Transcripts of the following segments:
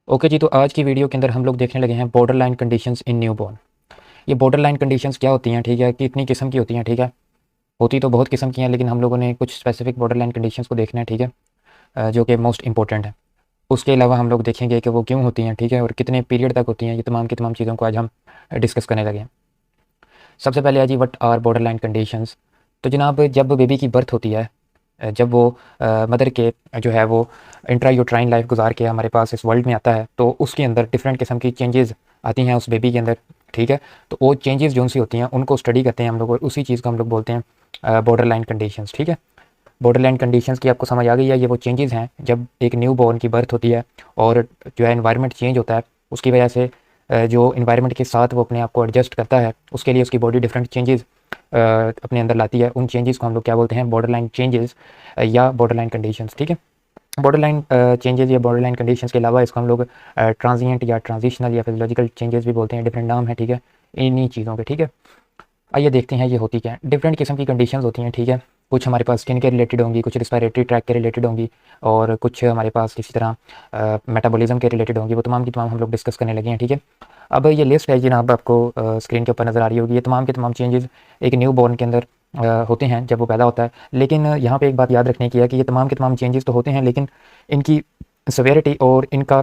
Okay जी, तो आज की वीडियो के अंदर हम लोग देखने लगे हैं border line conditions in newborn. ये बॉर्डर लाइन कंडीशंस क्या होती हैं, ठीक है, कितनी किस्म की होती हैं, ठीक है। होती तो बहुत किस्म की हैं, लेकिन हम लोगों ने कुछ स्पेसिफिक बॉर्डर लाइन कंडीशंस को देखना है, ठीक है, जो कि मोस्ट इंपॉर्टेंट है। उसके अलावा हम लोग देखेंगे कि वो क्यों होती हैं, ठीक है, और कितने पीरियड तक होती हैं। ये तमाम की तमाम चीज़ों को आज हम डिस्कस करने लगे हैं। सबसे पहले है जी, what are border line conditions. तो जनाब, जब बेबी की बर्थ होती है, जब वो मदर के जो है वो इंट्रा यूट्राइन लाइफ गुजार के हमारे पास इस वर्ल्ड में आता है, तो उसके अंदर डिफरेंट किस्म की चेंजेस आती हैं उस बेबी के अंदर, ठीक है। तो वो चेंजेस जो सी होती हैं उनको स्टडी करते हैं हम लोग, और उसी चीज़ को हम लोग बोलते हैं बॉर्डर लाइन कंडीशंस, ठीक है। बॉर्डर लाइन कंडीशंस की आपको समझ आ गई है। ये वो चेंजेस हैं जब एक न्यू बॉर्न की बर्थ होती है और जो है इन्वायरमेंट चेंज होता है, उसकी वजह से जो इन्वायरमेंट के साथ वो अपने आप को एडजस्ट करता है, उसके लिए उसकी बॉडी डिफरेंट चेंजेस अपने अंदर लाती है। उन चेंजेस को हम लोग क्या बोलते हैं, बॉर्डर लाइन चेंजेस या बॉर्डर लाइन कंडीशंस, ठीक है। बॉर्डर लाइन चेंजेस या बॉर्डर लाइन कंडीशंस के अलावा इसको हम लोग ट्रांजिएंट या ट्रांजिशनल या फिजियोलॉजिकल चेंजेस भी बोलते हैं। डिफरेंट नाम है, ठीक है, इन्हीं चीज़ों के, ठीक है। आइए देखते हैं ये होती क्या है। डिफरेंट किस्म की कंडीशंस होती हैं, ठीक है। कुछ हमारे पास स्किन के रिलेटेड होंगी, कुछ रिस्पायरेटरी ट्रैक के रिलेटेड होंगी, और कुछ हमारे पास किसी तरह मेटाबॉलिज्म के रिलेटेड होंगी। वो तमाम की तमाम हम लोग डिस्कस करने लगे हैं, ठीक है। अब ये लिस्ट है जनाब, आपको स्क्रीन के ऊपर नज़र आ रही होगी। ये तमाम के तमाम चेंजेस एक न्यू बॉर्न के अंदर होते हैं जब वो पैदा होता है। लेकिन यहाँ पे एक बात याद रखने की है कि ये तमाम के तमाम चेंजेस तो होते हैं, लेकिन इनकी सवेरिटी और इनका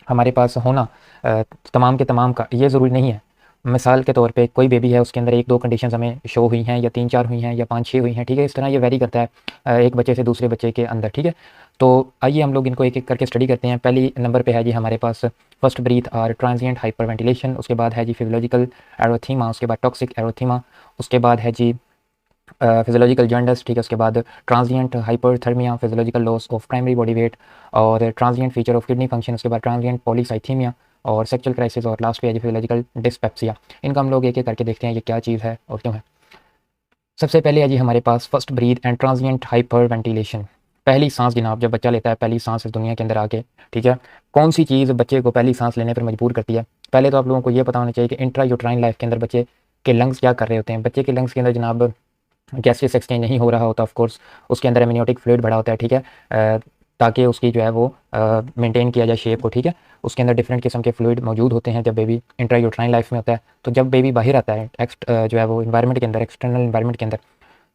हमारे पास होना तमाम के तमाम का ये ज़रूरी नहीं है। मिसाल के तौर पे कोई बेबी है, उसके अंदर एक दो कंडीशंस हमें शो हुई हैं, या तीन चार हुई हैं, या पाँच छः हुई हैं, ठीक है। इस तरह ये वेरी करता है एक बच्चे से दूसरे बच्चे के अंदर, ठीक है। तो आइए हम लोग इनको एक एक करके स्टडी करते हैं। पहली नंबर पे है जी हमारे पास फर्स्ट ब्रीथ और ट्रांजिएंट हाइपर वेंटिलेशन। उसके बाद है जी फिजियोलॉजिकल एरोथीमा। उसके बाद टॉक्सिक एरोथीमा। उसके बाद है जी फिजियोलॉजिकल जॉन्डिस, ठीक है। उसके बाद transient hyperthermia, physiological loss of primary body weight, और transient feature of kidney function. उसके बाद ट्रांजिएंट पॉलीसाइथीमिया और सेक्सुअल क्राइसिस, और लास्ट पे है फिजियोलॉजिकल डिस्पेप्सिया। इनका हम लोग एक एक करके देखते हैं ये क्या चीज़ है और क्यों है। सबसे पहले है जी हमारे पास first breath and transient hyperventilation. पहली सांस जनाब, जब बच्चा लेता है पहली सांस इस दुनिया के अंदर आके, ठीक है। कौन सी चीज़ बच्चे को पहली सांस लेने पर मजबूर करती है? पहले तो आप लोगों को ये पता होना चाहिए कि इंट्रा यूट्राइन लाइफ के अंदर बच्चे के लंग्स क्या कर रहे होते हैं। बच्चे के लंग्स के अंदर जनाब गैसेस एक्सचेंज नहीं हो रहा होता, ऑफ कोर्स। उसके अंदर एमनियोटिक फ्लूइड भरा होता है, ठीक है, ताकि उसकी जो है वो मेंटेन किया जाए शेप को, ठीक है। उसके अंदर डिफरेंट किस्म के फ्लूइड मौजूद होते हैं जब बेबी इंट्रायूट्राइन लाइफ में होता है। तो जब बेबी बाहर आता है जो है वो इन्वायरमेंट के अंदर, एक्सटर्नल इन्वायरमेंट के अंदर,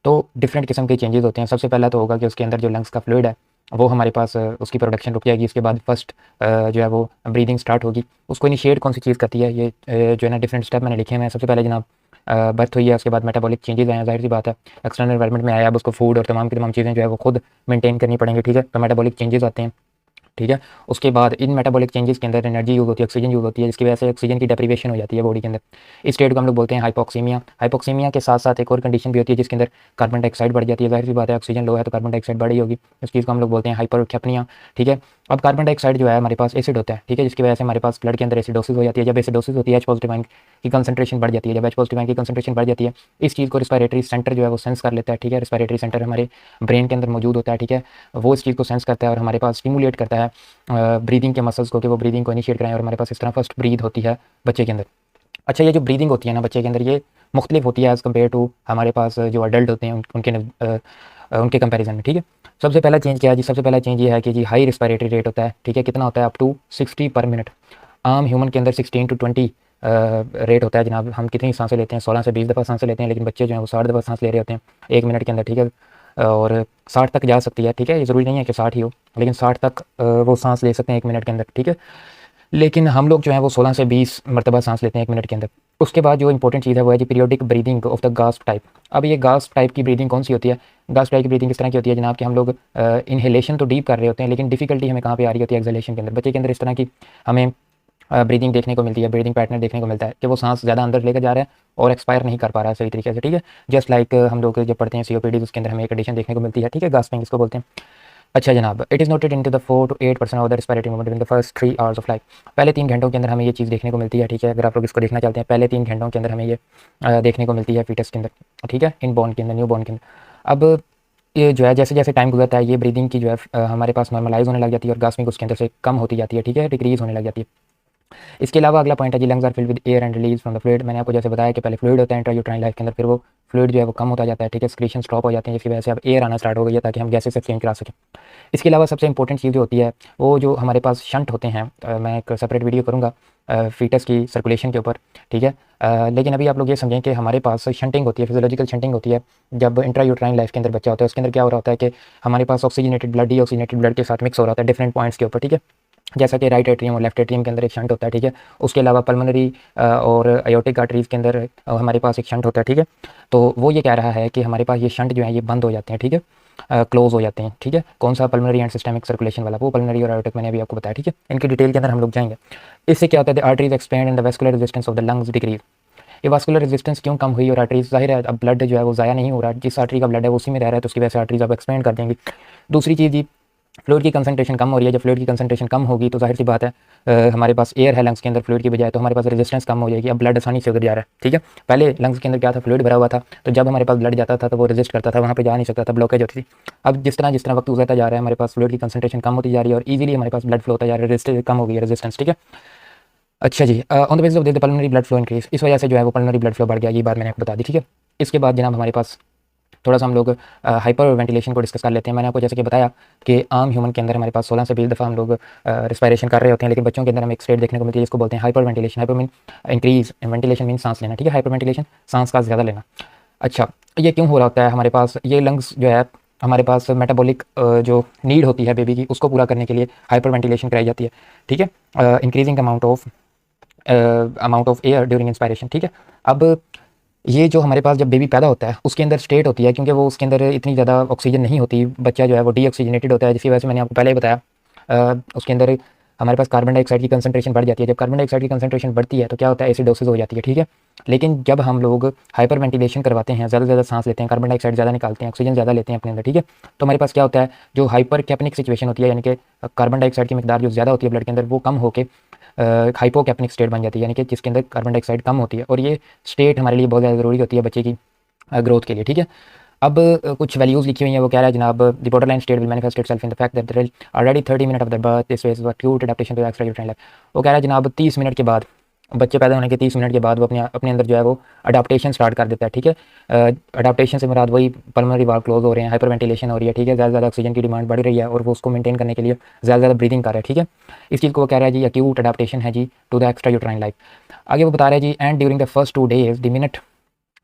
तो डिफरेंट किस्म के चेंजेस होते हैं। सबसे पहला तो होगा कि उसके अंदर जो लंग्स का फ्लूइड है वो हमारे पास उसकी प्रोडक्शन रुक जाएगी। इसके बाद फर्स्ट जो है वो ब्रीदिंग स्टार्ट होगी। उसको इनिशिएट कौन सी चीज़ करती है, ये जो है ना डिफरेंट स्टेप मैंने लिखे हैं। सबसे पहले जनाब बर्थ हुई है, उसके बाद मेटाबॉलिक चेंजेस आए हैं, जाहिर सी बात है, एक्सटर्नल एनवायरनमेंट में आया। अब उसको फूड और तमाम की तमाम चीज़ें जो है वो खुद मेंटेन करनी पड़ेंगी, ठीक है। तो मेटाबॉलिक चेंजेस आते हैं, ठीक है। उसके बाद इन मेटाबॉलिक चेंजेस के अंदर एनर्जी यूज़ होती है, ऑक्सीजन यूज़ होती है, जिसकी वजह से ऑक्सीजन की डेप्रीवेशन हो जाती है बॉडी के अंदर। इस स्टेट को हम लोग बोलते हैं हाइपोक्सीमिया। हाइपोक्सीमिया के साथ साथ एक और कंडीशन भी होती है जिसके अंदर कार्बन डाइऑक्साइड बढ़ जाती है। जाहिर सी बात है, ऑक्सीजन लो है तो कार्बन डाइऑक्साइड बढ़ी होगी। इस चीज़ को हम लोग बोलते हैं हाइपरकैप्निया, ठीक है। अब कार्बन डाइऑक्साइड जो है हमारे पास एसिड होता है, ठीक है, जिसकी वजह से हमारे पास ब्लड के अंदर एसिडोसिस हो जाती है। जब एसिडोसिस होती है, एच पॉजिटिव आयन की कंसंट्रेशन बढ़ जाती है। जब एच पॉजिटिव आयन की कंसंट्रेशन बढ़ जाती है, इस चीज़ को रिस्पायरेटरी सेंटर जो है वो सेंस कर लेता है, ठीक है। रिस्पायरेटरी सेंटर हमारे ब्रेन के अंदर मौजूद होता है, ठीक है। वो इस चीज़ को सेंस करता है और हमारे पास स्टिमुलेट करता है ब्रीदिंग के मसल्स को, कि वो ब्रीदिंग को इनिशिएट कराएं, और हमारे पास इस तरह फर्स्ट ब्रीद होती है बच्चे के अंदर। अच्छा, ये जो ब्रीदिंग होती है ना बच्चे के अंदर, ये मुख्तलिफ होती है एज़ कम्पेयर टू हमारे पास जो अडल्ट होते हैं उनके कंपैरिजन में, ठीक है। सबसे पहला चेंज क्या है जी? सबसे पहला चेंज ये है कि जी हाई रिस्पायरेटरी रेट होता है, ठीक है। कितना होता है? अप टू 60 पर मिनट। आम ह्यूमन के अंदर 16 to 20 रेट होता है जनाब। हम कितनी सांसें लेते हैं? 16 से 20 दफ़ा सांसें लेते हैं, लेकिन बच्चे जो हैं वो 60 दफ़ा सांस ले रहे होते हैं एक मिनट के अंदर, ठीक है। और 60 तक जा सकती है, ठीक है। ये ज़रूरी नहीं है कि 60 ही हो, लेकिन 60 तक वो सांस ले सकते हैं एक मिनट के अंदर, ठीक है। लेकिन हम लोग जो है वो 16 से 20 मरतबा सांस लेते हैं एक मिनट के अंदर। उसके बाद जो इंपॉर्टेंट चीज़ है वो है जी periodic breathing of the gasp type. अब ये गास्प टाइप की ब्रीदिंग कौन सी होती है? गास्प टाइप की ब्रीदिंग इस तरह की होती है जनाब कि हम लोग इनहेलेशन तो डीप कर रहे होते हैं, लेकिन डिफिकल्टी हमें कहाँ पे आ रही होती है? एक्सहेलेशन के अंदर। बच्चे के अंदर इस तरह की हमें ब्रीदिंग देखने को मिलती है, ब्रीदिंग पैटर्न देखने को मिलता है कि वो सांस ज़्यादा अंदर लेकर जा रहा है और एक्सपायर नहीं कर पा रहा है सही तरीके से, ठीक है। जस्ट लाइक हम लोग जब पढ़ते हैं सीओपीडी, उसके अंदर हमें एक कंडीशन देखने को मिलती है, ठीक है, गास्पिंग इसको बोलते हैं। अच्छा जनाब, it is noted into the 4 to 8% of the respiratory movement in the first 3 hours of life. पहले 3 घंटों के अंदर हमें ये चीज़ देखने को मिलती है, ठीक है। अगर आप लोग इसको देखना चाहते हैं, पहले 3 घंटों के अंदर हमें ये देखने को मिलती है फीटस के अंदर, ठीक है, इन बॉर्न के अंदर, न्यू बॉर्न के अंदर। अब ये जो है जैसे जैसे टाइम गुजरता है, ये ब्रीदिंग की जो है हमारे पास नॉर्मलाइज होने लग जाती है, और गास्पिंग उसके अंदर से कम होती जाती है, ठीक है, डिक्रीज होने लग जाती है। इसके अलावा अगला पॉइंट है जी lungs are filled with air and release from the fluid. मैंने आपको जैसे बताया कि पहले फ्लूइड होता है इंट्रायूट्राइन लाइफ के अंदर, फिर वो फ्लूइड जो है वो कम होता जाता है, ठीक है, एक्सक्रीशन स्टॉप हो जाते हैं, जिसकी वजह से अब एयर आना स्टार्ट हो गई है ताकि हम गैसेस एक्सचेंज करा सकें। इसके अलावा सबसे इंपॉर्टेंट चीज़ जो होती है वो जो हमारे पास शंट होते हैं, मैं एक सेपरेट वीडियो करूँगा फीटस की सर्कुलेशन के ऊपर, ठीक है। लेकिन अभी आप लोग ये समझें कि हमारे पास शंटिंग होती है, फिजियोलॉजिकल शंटिंग होती है जब इंट्रायूट्राइन लाइफ के अंदर बच्चा होता है। उसके अंदर क्या हो रहा होता है कि हमारे पास ऑक्सीजनेटेड ब्लड डीऑक्सीजनेटेड ब्लड के साथ मिक्स हो रहा होता है डिफरेंट पॉइंट्स के ऊपर, ठीक है। जैसा कि राइट एट्रियम और लेफ्ट एट्रियम के अंदर एक शंट होता है, ठीक है। उसके अलावा पल्मोनरी और अयोटिक आर्टरीज के अंदर हमारे पास एक शंट होता है, ठीक है। तो वो ये कह रहा है कि हमारे पास ये शंट जो है ये बंद हो जाते हैं, ठीक है, क्लोज हो जाते हैं, ठीक है। कौन सा? पल्मोनरी एंड सिस्टमिक सर्कुलेशन वाला, वो पल्मोनरी और अयोटिक मैंने अभी आपको बताया, ठीक है। इनकी डिटेल के अंदर हम लोग जाएंगे। इससे क्या होता है? The arteries expand and the vascular resistance of the lungs decrease. ये वास्कुलर रेजिस्टेंस क्यों कम हुई? और आर्टरीज जाहिर है अब ब्लड जो है वो ज़ाया नहीं हो रहा, जिस आर्टरी का ब्लड है उसी में रह रहा है, तो उसकी वजह से आर्टरीज अब एक्सपेंड कर देंगी। दूसरी चीज़ जी फ्लूइड की कंसंट्रेशन कम हो रही है। जब फ्लूइड की कंसंट्रेशन कम होगी तो जाहिर सी बात है हमारे पास एयर है लंग्स के अंदर फ्लूइड की बजाय, तो हमारे पास रेजिस्टेंस कम हो जाएगी, अब ब्लड आसानी से उधर जा रहा है, ठीक है। पहले लंग्स के अंदर क्या था? फ्लूइड भरा हुआ था, तो जब हमारे पास ब्लड जाता था तो वो रेजिस्ट करता था, वहाँ पे जा नहीं सकता था, ब्लॉकेज होती थी। अब जिस तरह वक्त गुजरता जा रहा है हमारे पास फ्लूइड की कंसंट्रेशन कम होती जा रही है और ईजिली हमारे पास ब्लड फ्लो होता जा रहा है, रेजिस्टेंस कम हो गई है, रेजिस्टेंस, ठीक है। अच्छा जी, on the basis of the pulmonary blood flow increase, इस वजह से जो है वो पल्मोनरी ब्लड फ्लो बढ़ गया, ये बात मैंने आपको बता दी, ठीक है। इसके बाद जनाब हमारे पास थोड़ा सा हम लोग हाइपर वेंटिलेशन को डिस्कस कर लेते हैं। मैंने आपको जैसे कि बताया कि आम ह्यूमन के अंदर हमारे पास 16 से 20 दफ़ा हम लोग रिस्पायरेशन कर रहे होते हैं, लेकिन बच्चों के अंदर हमें एक स्टेट देखने को मिलती है जिसको बोलते हैं hyper ventilation. Hyper mean increase, ventilation mean सांस लेना, ठीक है। हाइपर वेंटिलेशन सांस का ज़्यादा लेना। अच्छा, ये क्यों हो रहा होता है? हमारे पास ये लंग्स जो है हमारे पास मेटाबॉलिक जो नीड होती है बेबी की, उसको पूरा करने के लिए हाइपर वेंटिलेशन कराई जाती है, ठीक है। Increasing amount of air during inspiration, ठीक है। अब ये जो हमारे पास जब बेबी पैदा होता है उसके अंदर स्टेट होती है, क्योंकि वो उसके अंदर इतनी ज़्यादा ऑक्सीजन नहीं होती, बच्चा जो है वो डीऑक्सीजनेटेड होता है, जिसकी वजह से मैंने आपको पहले ही बताया उसके अंदर हमारे पास कार्बन डाइऑक्साइड की कंसंट्रेशन बढ़ जाती है। जब कार्बन डाइऑक्साइड की कंसंट्रेशन बढ़ती है तो क्या होता है? एसिडोसिस हो जाती है, ठीक है। लेकिन जब हम लोग हाइपर वेंटिलेशन करवाते हैं, ज़्यादा से ज़्यादा सांस लेते हैं, कार्बन डाइऑक्साइड ज़्यादा निकालते हैं, ऑक्सीजन ज़्यादा लेते हैं अपने अंदर, ठीक है, तो हमारे पास क्या होता है? जो हाइपर कैपनिक सिचुएशन होती है, यानी कि कार्बन डाइऑक्साइड की मिकदार जो ज़्यादा होती है ब्लड के अंदर, वो कम होकर हाइपोकैपनिक स्टेट बन जाती है, यानी कि जिसके अंदर कार्बन डाइऑक्साइड कम होती है, और ये स्टेट हमारे लिए बहुत ज़्यादा ज़रूरी होती है बच्चे की ग्रोथ के लिए, ठीक है। अब कुछ वैल्यूज़ लिखी हुई हैं, वो कह रहा है जनाब the borderline state will manifest itself in the fact that already 30 minute of the birth this phase was acute adaptation to extrauterine life. वो कह रहा है जनाब 30 मिनट के बाद, बच्चे पैदा होने के 30 मिनट के बाद वो अपने अंदर जो है वो अडाप्टेशन स्टार्ट कर देता है, ठीक है। अडाप्टेशन से मुराद वही पल्मोनरी वाल्व क्लोज हो रहे हैं, हाइपर वेंटिलेशन हो रही है, ठीक है, ज़्यादा से ज़्यादा ऑक्सीजन की डिमांड बढ़ रही है और वो उसको मेंटेन करने के लिए ज़्यादा से ज़्यादा ब्रीदिंग कर रहा है, ठीक है। इस चीज़ को वो कह रहा है जी एक्यूट अडाप्टेशन है जी टू द एक्स्ट्रायूट्राइन लाइफ। आगे वो बता रहा है जी and during the first 2 days the minute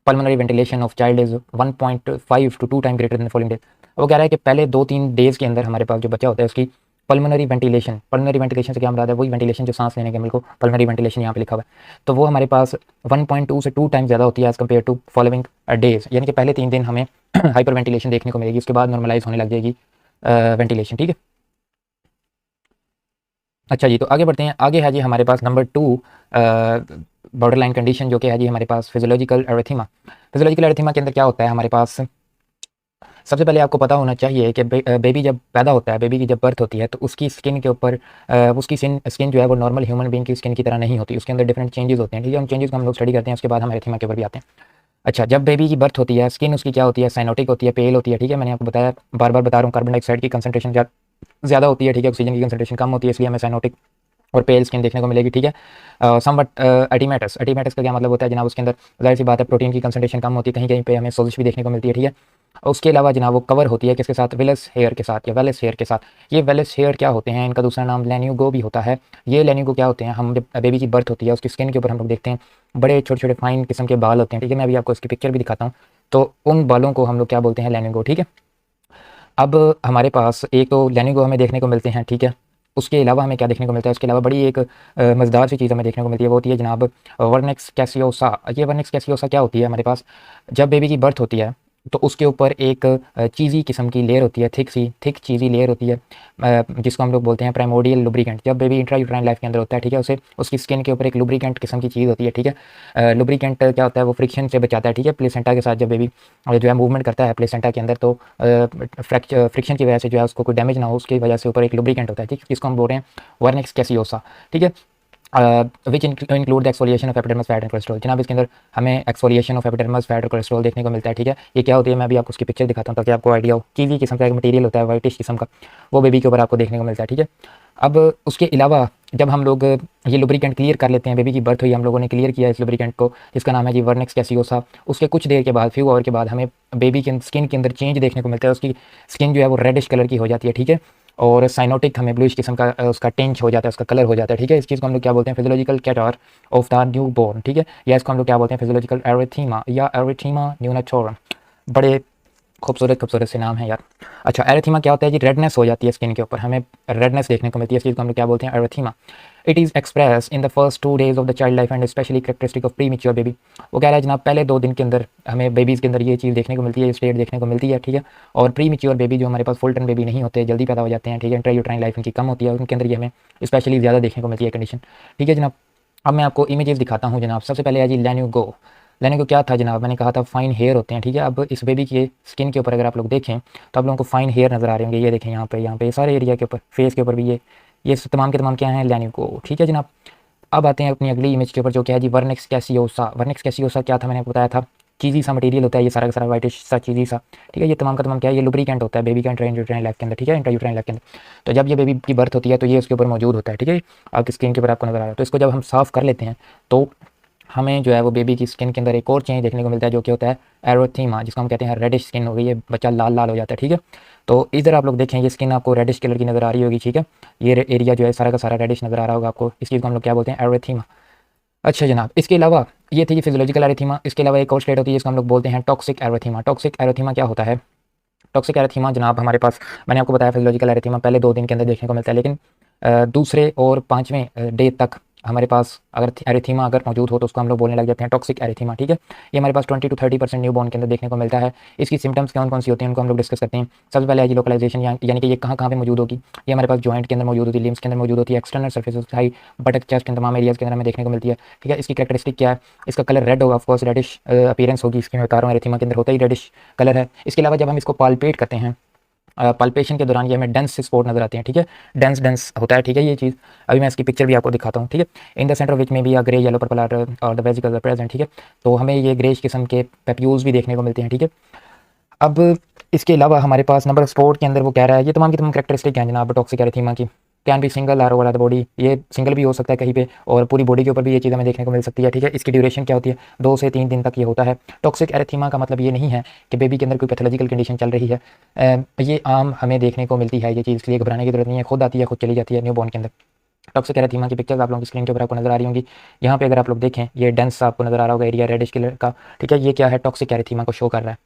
pulmonary ventilation of child is 1.5 to 2 time greater than following day. वो कह रहा है कि पहले 2-3 डेज़ के अंदर हमारे पास जो बच्चा होता है उसकी पल्मोनरी वेंटिलेशन से क्या मुराद है? वही वेंटिलेशन जो सांस लेने के मिल को पल्मोनरी वेंटिलेशन यहाँ पे लिखा हुआ है, तो वो हमारे पास 1.2 से 2 टाइम ज़्यादा होती है as compare to following days, यानी कि पहले 3 दिन हमें हाइपर वेंटिलेशन देखने को मिलेगी, उसके बाद नॉर्मलाइज होने लग जाएगी वेंटिलेशन, ठीक है। अच्छा जी, तो आगे बढ़ते हैं। आगे है जी हमारे पास नंबर 2 बॉर्डर लाइन कंडीशन, जो कि है जी हमारे पास फिजियोलॉजिकल एरिथीमा। फिजियोलॉजिकल एरिथीमा के अंदर क्या होता है? हमारे पास सबसे पहले आपको पता होना चाहिए कि बेबी जब पैदा होता है, बेबी की जब बर्थ होती है, तो उसकी स्किन के ऊपर उसकी स्किन जो है वो नॉर्मल ह्यूमन बीइंग की स्किन की तरह नहीं होती, उसके अंदर डिफरेंट चेंजेस होते हैं, ठीक है। उन चेंजेस को हम लोग स्टडी करते हैं, उसके बाद हम एरिथीमा के ऊपर भी आते हैं। अच्छा, जब बेबी की बर्थ होती है स्किन उसकी क्या होती है? साइनोटिक होती है, पेल होती है, ठीक है। मैंने आपको बताया, बार बार बता रहा हूँ, कार्बन डाइऑक्साइड की कंसंट्रेशन ज़्यादा होती है, ठीक है, ऑक्सीजन की कंसंट्रेशन कम होती है, इसलिए हमें साइनोटिक और पेल स्किन देखने को मिलेगी, ठीक है। समवट एटीमेटस, एटीमेटस का क्या मतलब होता है जनाब? उसके अंदर जाहिर सी बात है प्रोटीन की कंसंट्रेशन कम होती है, कहीं कहीं पे हमें सोजिश भी देखने को मिलती है, ठीक है। उसके अलावा जनाब वो कवर होती है किसके साथ? विलस हेयर के साथ या वेलस हेयर के साथ। ये वेलस हेयर क्या होते हैं? इनका दूसरा नाम लेन्यूगो भी होता है। ये लेन्यूगो क्या होते हैं? हम जब बेबी की बर्थ होती है उसकी स्किन के ऊपर हम लोग देखते हैं बड़े छोटे छोटे फाइन किस्म के बाल होते हैं, ठीक है। मैं अभी आपको इसकी पिक्चर भी दिखाता हूँ, तो उन बालों को हम लोग क्या बोलते हैं? लेन्यूगो, ठीक है। अब हमारे पास एक तो लेन्यूगो हमें देखने को मिलते हैं, ठीक है। उसके अलावा हमें क्या देखने को मिलता है? उसके अलावा बड़ी एक मज़ेदार सी चीज़ हमें देखने को मिलती है, वो होती है जनाब वर्नेक्स कैसियोसा। ये वर्नेक्स कैसियोसा क्या होती है? हमारे पास जब बेबी की बर्थ होती है तो उसके ऊपर एक चीज़ी किस्म की लेयर होती है, थिक चीज़ी लेयर होती है, जिसको हम लोग बोलते हैं प्राइमोडियल लुब्रिकेंट। जब बेबी इंट्रायूट्राइन लाइफ के अंदर होता है, ठीक है, उसे उसकी स्किन के ऊपर एक लुब्रिकेंट किस्म की चीज़ होती है, ठीक है। लुब्रिकेंट क्या होता है? वो फ्रिक्शन से बचाता है, ठीक है, प्लेसेंटा के साथ। जब बेबी जो है मूवमेंट करता है प्लेसेंटा के अंदर, तो फ्रिक्शन की वजह से जो है उसको कोई डैमेज ना हो, उसकी वजह से ऊपर एक लुब्रिकेंट होता है, ठीक है, जिसको हम बोल रहे हैं वर्नेक्स कैसियोसा, ठीक है। Which include the exfoliation of epidermis fat and cholesterol. जनाब इसके अंदर हमें एक्सफोलिएशन ऑफ एपिडर्मस फैट और कोलेस्ट्रॉल देखने को मिलता है, ठीक है। ये क्या होती है? मैं अभी आपको उसकी पिक्चर दिखाता हूँ ताकि आपको आइडिया हो। कीवी किस्म का एक मटेरियल होता है, वाइटिश किस्म का, वो बेबी के ऊपर आपको देखने को मिलता है, ठीक है। अब उसके अलावा जब हम लोग ये लुब्रिकेंट क्लियर कर लेते हैं, बेबी की बर्थ हुई, हम लोगों ने क्लियर किया इस लुब्रिकेंट को, जिसका नाम है जी वर्नेक्स कैसियोसा। उसके कुछ देर के बाद, फ्यू आवर के बाद, हमें बेबी के स्किन के अंदर चेंज देखने को मिलता है। उसकी स्किन जो है वो रेडिश कलर की हो जाती है, ठीक है, और साइनोटिक हमें ब्लूइश किस्म का उसका टेंच हो जाता है, उसका कलर हो जाता है, ठीक है। इस चीज़ को हम लोग क्या बोलते हैं, physiological catarrh of the newborn, ठीक है, या इसको हम लोग क्या बोलते हैं, फिजियोलॉजिकल एरिथीमा या एरिथीमा न्यूनाटोरम। बड़े खूबसूरत खूबसूरत से नाम है यार। अच्छा, एरिथीमा क्या होता है जी, रेडनेस हो जाती है स्किन के ऊपर, हमें रेडनेस देखने को मिलती है, इस चीज़ को हम लोग क्या बोलते हैं, erythema. It is express in the first 2 days of the child life and specially characteristic of pre mature baby. वो कह रहा है जनाब पहले 2 दिन के अंदर हमें बेबीज़ के अंदर ये चीज़ देखने को मिलती है, ये स्टेट देखने को मिलती है, ठीक है। और प्री मेच्योर बेबी जो हमारे पास फुल टर्म बेबी नहीं होते, जल्दी पैदा हो जाते हैं, ठीक है, इंट्रायूट्राइन लाइफ इनकी कम होती है, उनके अंदर ये हमें स्पेशली ज़्यादा देखने को मिलती है कंडीशन, ठीक है जनाब। अब मैं आपको इमेजेस दिखाता हूँ जनाब। सबसे पहले है जी लेन्यू को क्या था जनाब, मैंने कहा था फाइन हेयर होते हैं, ठीक है। अब इस बेबी के स्किन के ऊपर अगर आप लोग देखें तो आप लोगों को फाइन हेयर नज़र आ रहे होंगे, ये देखें यहाँ पे सारे एरिया के ऊपर, फेस के ऊपर भी ये तमाम के तमाम क्या हैं, लेन्यू को, ठीक है जनाब। अब आते हैं अपनी अगली इमेज के ऊपर जो क्या है जी, वर्नेक्स कैसियोसा। वर्नेक्स कैसियोसा क्या था, मैंने आपको बताया था, चीज़ी सा मटेरियल होता है ये सारा का सारा, वाइटिश सा चीज़ी सा, ठीक है। ये तमाम का तमाम क्या है, ये लुब्रिकेंट होता है बेबी का इंट्रायूट्राइन लाइफ के अंदर, ठीक है, इंट्रायूट्राइन लाइफ के अंदर। तो जब ये बेबी की बर्थ होती है तो ये उसके ऊपर मौजूद होता है, ठीक है, आपकी स्किन के ऊपर आपको नजर आ रहा है। तो इसको जब हम साफ़ कर लेते हैं तो हमें जो है वो बेबी की स्किन के अंदर एक और चेंज देखने को मिलता है, जो कि होता है एरोथीमा, जिसको हम कहते हैं रेडिश स्किन हो गई, ये बच्चा लाल लाल हो जाता है, ठीक है। तो इधर आप लोग देखें, ये स्किन आपको रेडिश कलर की नज़र आ रही होगी, ठीक है, ये एरिया जो है सारा का सारा रेडिश नज़र आ रहा होगा आपको, इस चीज़ को हम लोग क्या बोलते हैं, एरोथीमा। अच्छा जनाब, इसके अलावा ये थी फिजियोलॉजिकल एरिथीमा। इसके अलावा एक और स्टेट होती है जिसको हम लोग बोलते हैं टॉक्सिक एरिथीमा। टॉक्सिक एरिथीमा क्या होता है, टॉक्सिक एरिथीमा जनाब हमारे पास, मैंने आपको बताया फिजियोलॉजिकल एरिथीमा पहले 2 दिन के अंदर देखने को मिलता है, लेकिन दूसरे और 5वें डे तक हमारे पास अगर एरिथीमा अगर मौजूद हो तो उसको हम लोग बोलने लग जाते हैं टॉक्सिक एरिथीमा, ठीक है। ये हमारे पास 20 to 30% न्यू बॉर्न के अंदर देखने को मिलता है। इसकी सिम्टम्स कौन कौन सी होती हैं उनको हम लोग डिस्कस करते हैं। सबसे पहले है जी लोकलाइजेशन, यानी कि ये कहाँ कहाँ पे मौजूद होगी, ये हमारे पास जॉइंट के अंदर मौजूद होती है, लिम्स के अंदर मौजूद होती है, एक्सटर्नल सर्फेस हाई बटक चेस्ट इन तमाम एरियाज़ के अंदर हमें देखने को मिलती है, ठीक है। इसकी कैरेक्टरिस्टिक क्या है, इसका कलर रेड होगा, ऑफकोर्स रेडिश अपीयरेंस होगी इसकी, मैं बता रहा हूँ एरिथीमा के अंदर होता ही रेडिश कलर है। इसके अलावा जब हम इसको पाल्पेट करते हैं, पल्पेशन के दौरान ये हमें डेंस स्पॉट नजर आते हैं, ठीक है, डेंस डेंस होता है, ठीक है, ये चीज़। अभी मैं इसकी पिक्चर भी आपको दिखाता हूँ, ठीक है। इन द सेंटर विच में भी ग्रे येलो पर्पल और द वेजिकल्स आर प्रेजेंट, ठीक है। तो हमें ये ग्रेश किस्म के पेप्यूल्स भी देखने को मिलते हैं, ठीक है। अब इसके अलावा हमारे पास नंबर ऑफ स्पॉट के अंदर वो कह रहा है, ये तमाम की तमाम कैरेक्टरिस्टिक हैं जनाब टॉक्सिक एरिथीमा की। Can be single or over the body, ये सिंगल भी हो सकता है कहीं पे, और पूरी बॉडी के ऊपर भी ये चीज़ हमें देखने को मिल सकती है, ठीक है। इसकी ड्यूरेशन क्या होती है, 2 से 3 दिन तक ये होता है। टॉक्सिक एरिथीमा का मतलब ये नहीं है कि बेबी के अंदर कोई पैथोलॉजिकल कंडीशन चल रही है, ये आम हमें देखने को मिलती है, ये चीज़ के लिए घबराने की जरूरत नहीं है, खुद आती है खुद चली जाती है न्यू बॉर्न के अंदर। टॉक्सिक एरिथीमा की पिक्चर्स आप लोगों की स्क्रीन के ऊपर आपको नजर आ रही होंगी। यहाँ पे अगर आप लोग देखें, ये डेंस आपको नजर आ रहा होगा एरिया रेडिश कलर का, ठीक है, ये क्या है, टॉक्सिक एरिथीमा को शो कर रहा है।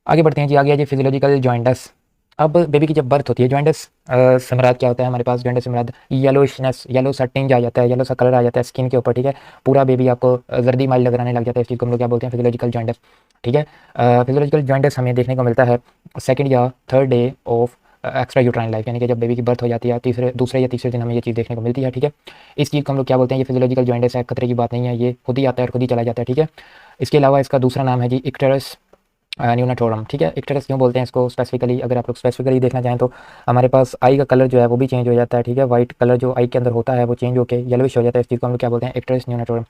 आगे बढ़ते हैं जी, आगे है जी फिजियोलॉजिकल जॉइंटस। अब बेबी की जब बर्थ होती है, जॉइंटस से मुराद क्या होता है हमारे पास, जॉइंटस से मुराद येलोइशनेस, येलो सा टिंज आ जाता है, येलो सा कलर आ जाता है स्किन के ऊपर, ठीक है। पूरा बेबी आपको जर्दी माइल नजर आने लग जाता है, इस चीज़ को हम लोग क्या बोलते हैं, फिजियोलॉजिकल जॉइंटस, ठीक है। फिजियोलॉजिकल जॉइंटस हमें देखने को मिलता है 2nd या 3rd day of extra uterine life, यानी कि जब बेबी की बर्थ हो जाती है, दूसरे या तीसरे दिन हमें ये चीज़ देखने को मिलती है, ठीक है। इस चीज़ को हम लोग क्या बोलते हैं, ये फिजियोलॉजिकल जॉइंटस है, खतरे की बात नहीं है, ये खुद ही आता है और खुद ही चला जाता है, ठीक है। इसके अलावा इसका दूसरा नाम है जी इक्टेरस न्यूनाटोरम, ठीक है। इक्टेरस क्यों बोलते हैं इसको स्पेसिफिकली, अगर आप लोग स्पेसिफिकली देखना चाहें तो हमारे पास आई का कलर जो है वो भी चेंज हो जाता है, ठीक है। वाइट कलर जो आई के अंदर होता है वो चेंज होकर येलोविश हो जाता है, इस चीज़ को हम लोग क्या बोलते हैं, इक्टेरस न्यूनाटोरम।